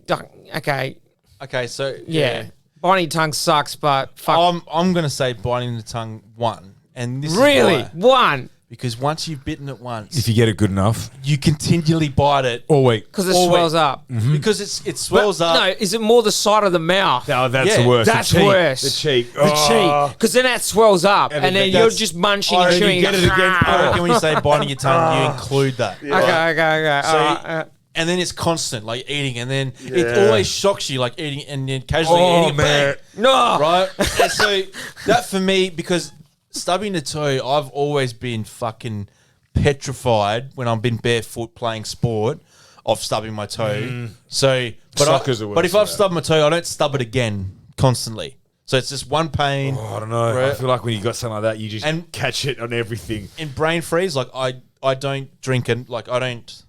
Okay. Okay, so Yeah. Biting your tongue sucks, but fuck. I'm going to say biting the tongue 1. And this Really? is why. 1. Because once you've bitten it once, If you get it good enough. you continually bite it All week. Because it Or wait. swells up. because it swells up. No, is it more the side of the mouth? Oh, that's Yeah, the worst. That's the cheek. worse. The cheek. The cheek. Because then that swells up. And And then that's- you're just munching and Oh, you chewing. get it again. I reckon when you say biting your tongue, you include that. Okay. So, All right. and then it's constant, like eating, and then it always shocks you, like eating, and then casually Oh, eating, man. bang, No. right? And so that for me, because stubbing the toe, I've always been fucking petrified when I've been barefoot playing sport of stubbing my toe. So, Suckers are worse but if for I've that. stubbed my toe, I don't stub it again constantly. So it's just one pain. Oh, I don't know. Right. I feel like when you got something like that, you just And- catch it on everything. In brain freeze, like I don't drink and like I don't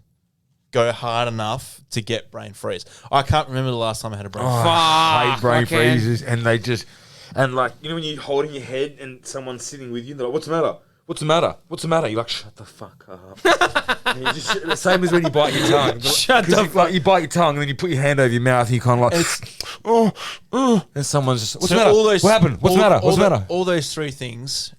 go hard enough to get brain freeze. I can't remember the last time I had a brain freeze. I hate brain I can. freezes, and they just like when you're holding your head and someone's sitting with you, and they're like, "What's the matter? What's the matter? What's the matter?" You're like, "Shut the fuck up." And you just, the same as when you bite your tongue. Shut the Like you bite your tongue, and then you put your hand over your mouth, and you kind of like, and someone's just, "What's the matter? What happened? What's the matter? What's the matter?" All those 3 things.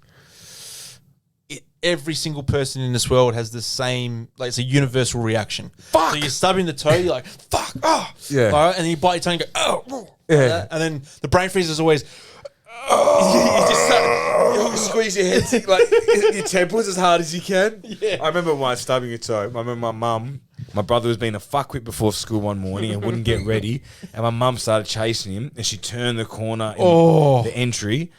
Every single person in this world has the same, like it's a universal reaction. Fuck. So you're stubbing the toe, you're like, fuck, oh. Yeah. All right, and then you bite your tongue and go, oh. Yeah. Like that. And then the brain freeze is always, You just you squeeze your head, like your temples as hard as you can. Yeah. I remember when I was stubbing a toe. I remember my brother was being a fuckwit before school one morning and wouldn't get ready, and my mum started chasing him, and she turned the corner in the entry,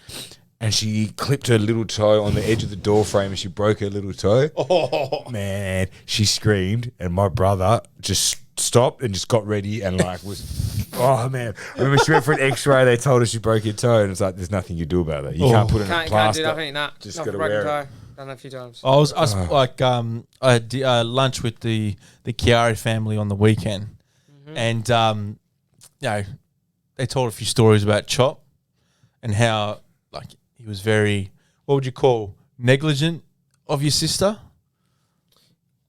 and she clipped her little toe on the edge of the door frame, and she broke her little toe. Oh man, she screamed, and my brother just stopped and just got ready and like was, oh man. I remember she went for an X-ray. They told her she broke her toe, and it's like there's nothing you do about that. You can't put it in Can't plaster. do nothing. Nah. Just Not gotta broken wear it. toe. Done it a few times. I was like I had lunch with the Chiari family on the weekend, and you know, they told a few stories about Chop and how like he was very, what would you call, negligent of your sister.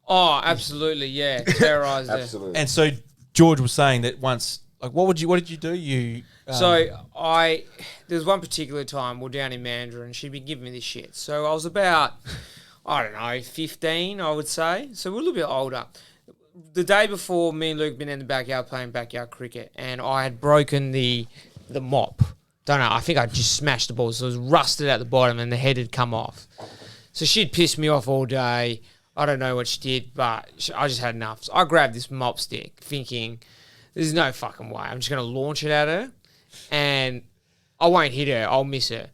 Oh, absolutely. Yeah. Terrorised her. And so George was saying that once, like, what did you do? You So there was one particular time we're down in Mandurah and she'd been giving me this shit. So I was about, I don't know, 15, I would say. So we're a little bit older. The day before, me and Luke been in the backyard playing backyard cricket, and I had broken the mop. Don't know. I think I just smashed the ball, so it was rusted at the bottom, and the head had come off. So she'd pissed me off all day. I don't know what she did, but I just had enough. So I grabbed this mop stick, thinking, "There's no fucking way. I'm just going to launch it at her, and I won't hit her. I'll miss her."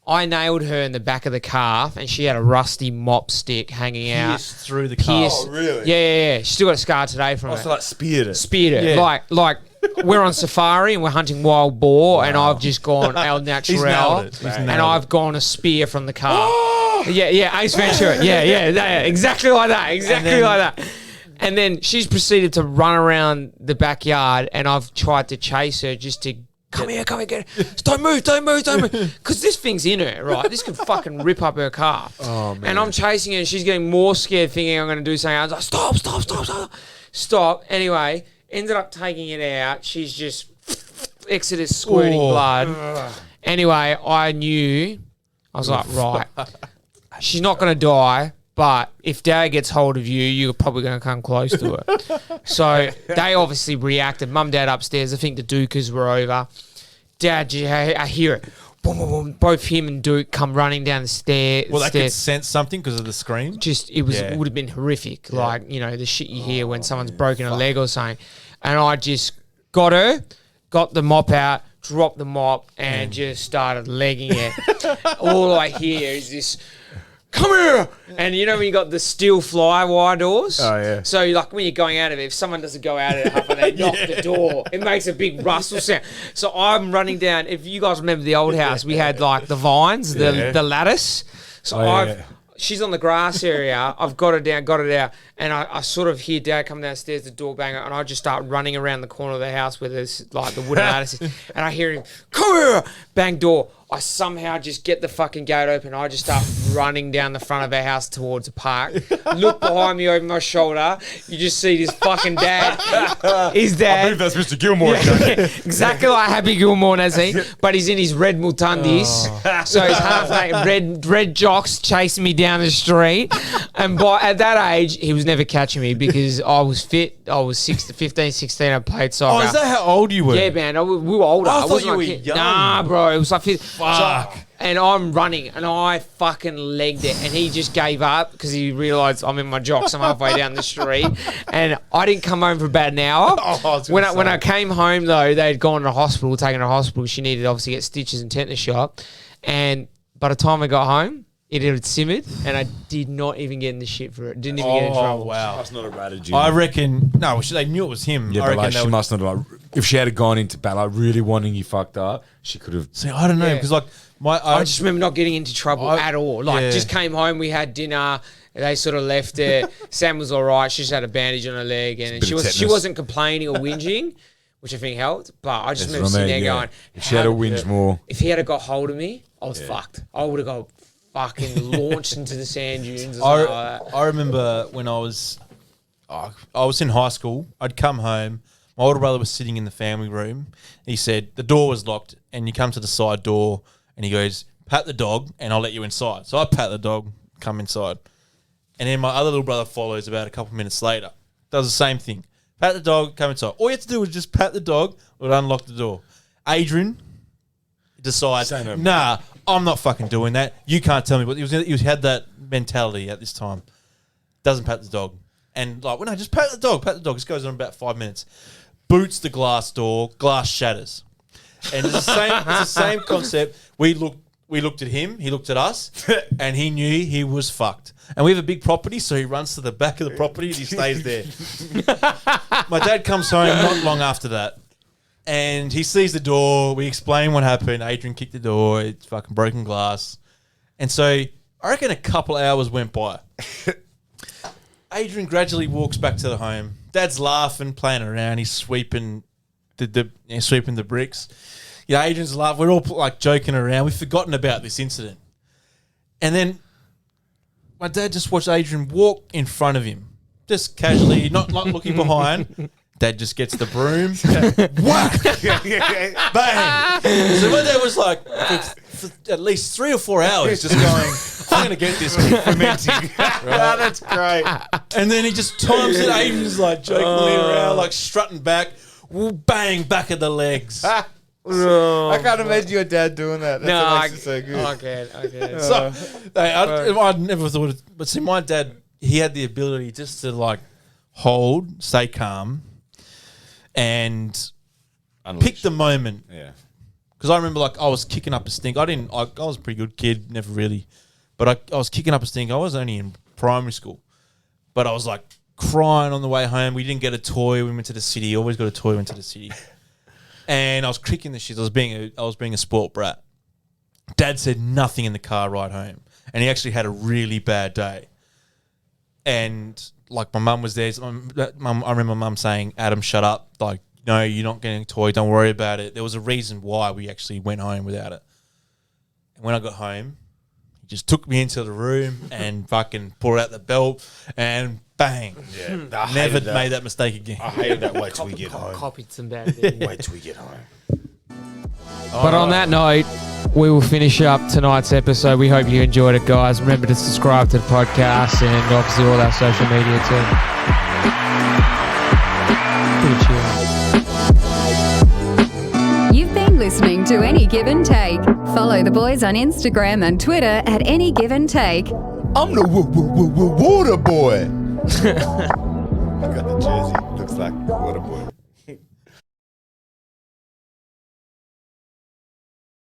I nailed her in the back of the calf, and she had a rusty mop stick hanging out. pierced through the car. Oh, really? Yeah. She's still got a scar today from it. Also, like speared it. Speared it. Yeah. Like we're on safari and we're hunting wild boar, and I've just gone El Natural, nailed it. He's and nailed I've gone a spear from the car. Yeah, Ace Ventura. Yeah, exactly like that. Exactly like that. And then she's proceeded to run around the backyard, and I've tried to chase her just to come here, get her. Don't move. Because this thing's in her, right? This could fucking rip up her calf. Oh, man. And I'm chasing her, and she's getting more scared, thinking I'm going to do something. I was like, stop. Anyway, ended up taking it out. She's just Exodus squirting blood. Anyway, I knew, I was like, right, she's not going to die, but if Dad gets hold of you, you're probably going to come close to her. So they obviously reacted. Mum, Dad upstairs. I think the Dukas were over. Dad, I hear it. boom, boom, boom. Both him and Duke come running down the stair. Well, they could stairs. sense something because of the scream. Just it would have been horrific. Like, you know, the shit you hear when someone's broken a leg or something. And I just got the mop out, dropped the mop, and just started legging it. All I hear is this, come here! And you know when you got the steel fly wire doors? Oh, yeah. So like when you're going out of it, if someone doesn't go out of it half and they knock the door, it makes a big rustle sound. So I'm running down. If you guys remember the old house, we had like the vines, the lattice. So she's on the grass area. I've got her down, and I sort of hear Dad come downstairs, the door banger, and I just start running around the corner of the house where there's like the wooden lattice, and I hear him, come here, bang door. I somehow just get the fucking gate open. I just start running down the front of our house towards a park. Look behind me over my shoulder. You just see this fucking dad. His dad. I believe that's Mr. Gilmore. Exactly like Happy Gilmore, has he? But he's in his red multundis. So he's half naked, red jocks chasing me down the street. And at that age, he was never catching me because I was fit. I was 15, 16. I played soccer. Oh, is that how old you were? Yeah, man. We were older. I thought wasn't you were like young. Nah, bro. It was like... Fuck. And I'm running, and I fucking legged it, and he just gave up because he realised I'm in my jocks. I'm halfway down the street, and I didn't come home for about an hour. When I came home, though, they'd gone to hospital, taken her to hospital. She needed to obviously get stitches and tetanus shot. And by the time I got home, it had simmered, and I did not even get in the shit for it. Didn't even get in trouble. Wow. That's not a ratted. I reckon, no, they knew it was him. Yeah, I but reckon like, she must not have, like, if she had gone into battle, like, really wanting you fucked up, she could have. See, I don't know, Yeah. because like, I just remember not getting into trouble at all. Like, just came home, we had dinner, they sort of left it. Sam was all right. She just had a bandage on her leg, and she wasn't complaining or whinging, which I think helped. But I just remember sitting there going, if she had a whinge more. If he had got hold of me, I was fucked. I would have got fucking launched into the sand dunes or something like that. I remember when I was in high school, I'd come home. My older brother was sitting in the family room. He said, the door was locked, and you come to the side door, and he goes, pat the dog, and I'll let you inside. So I pat the dog, come inside. And then my other little brother follows about a couple minutes later. Does the same thing. Pat the dog, come inside. All you have to do is just pat the dog, or unlock the door. Adrian decides, nah, I'm not fucking doing that. You can't tell me. But he had that mentality at this time. Doesn't pat the dog. And like, well, no, just pat the dog. This goes on about 5 minutes. Boots the glass door. Glass shatters. And it's the same concept. We looked at him. He looked at us, and he knew he was fucked. And we have a big property, so he runs to the back of the property and he stays there. My dad comes home not long after that, and he sees the door. We explain what happened. Adrian kicked the door. It's fucking broken glass. And so I reckon a couple of hours went by. Adrian gradually walks back to the home. Dad's laughing, playing around. He's sweeping the bricks. Yeah, Adrian's laughing. We're all like joking around. We've forgotten about this incident. And then my dad just watched Adrian walk in front of him, just casually, not looking behind. Dad just gets the broom. Whack! Bang! So my dad was like, for at least 3 or 4 hours, just going, I'm going to get this kid fermenting. Right? Oh, that's great. And then he just times it. Aiden's like jokingly around, like strutting back. Bang, back of the legs. I can't imagine your dad doing that. That makes it so good. I can't. So, I never thought it. But see, my dad, he had the ability just to like hold, stay calm, and pick the moment. Yeah. Because I remember, like, I was kicking up a stink. I was a pretty good kid, never really. But I was kicking up a stink. I was only in primary school. But I was, like, crying on the way home. We didn't get a toy. We went to the city. Always got a toy, went to the city. And I was kicking the shit. I was being a sport brat. Dad said nothing in the car ride home. And he actually had a really bad day. And, like, my mum was there. I remember mum saying, Adam, shut up. Like, no, you're not getting a toy. Don't worry about it. There was a reason why we actually went home without it. And when I got home, he just took me into the room and fucking pulled out the belt and bang. Yeah, Never made that mistake again. I hated that. Wait till we get home. Copied some bad things. Wait till we get home. But on that note, we will finish up tonight's episode. We hope you enjoyed it, guys. Remember to subscribe to the podcast and obviously all our social media too. Pretty chill. You've been listening listening to Any Give and Take. Follow the boys on Instagram and Twitter at Any Give and Take. I'm the water boy. I got the jersey. Looks like water boy.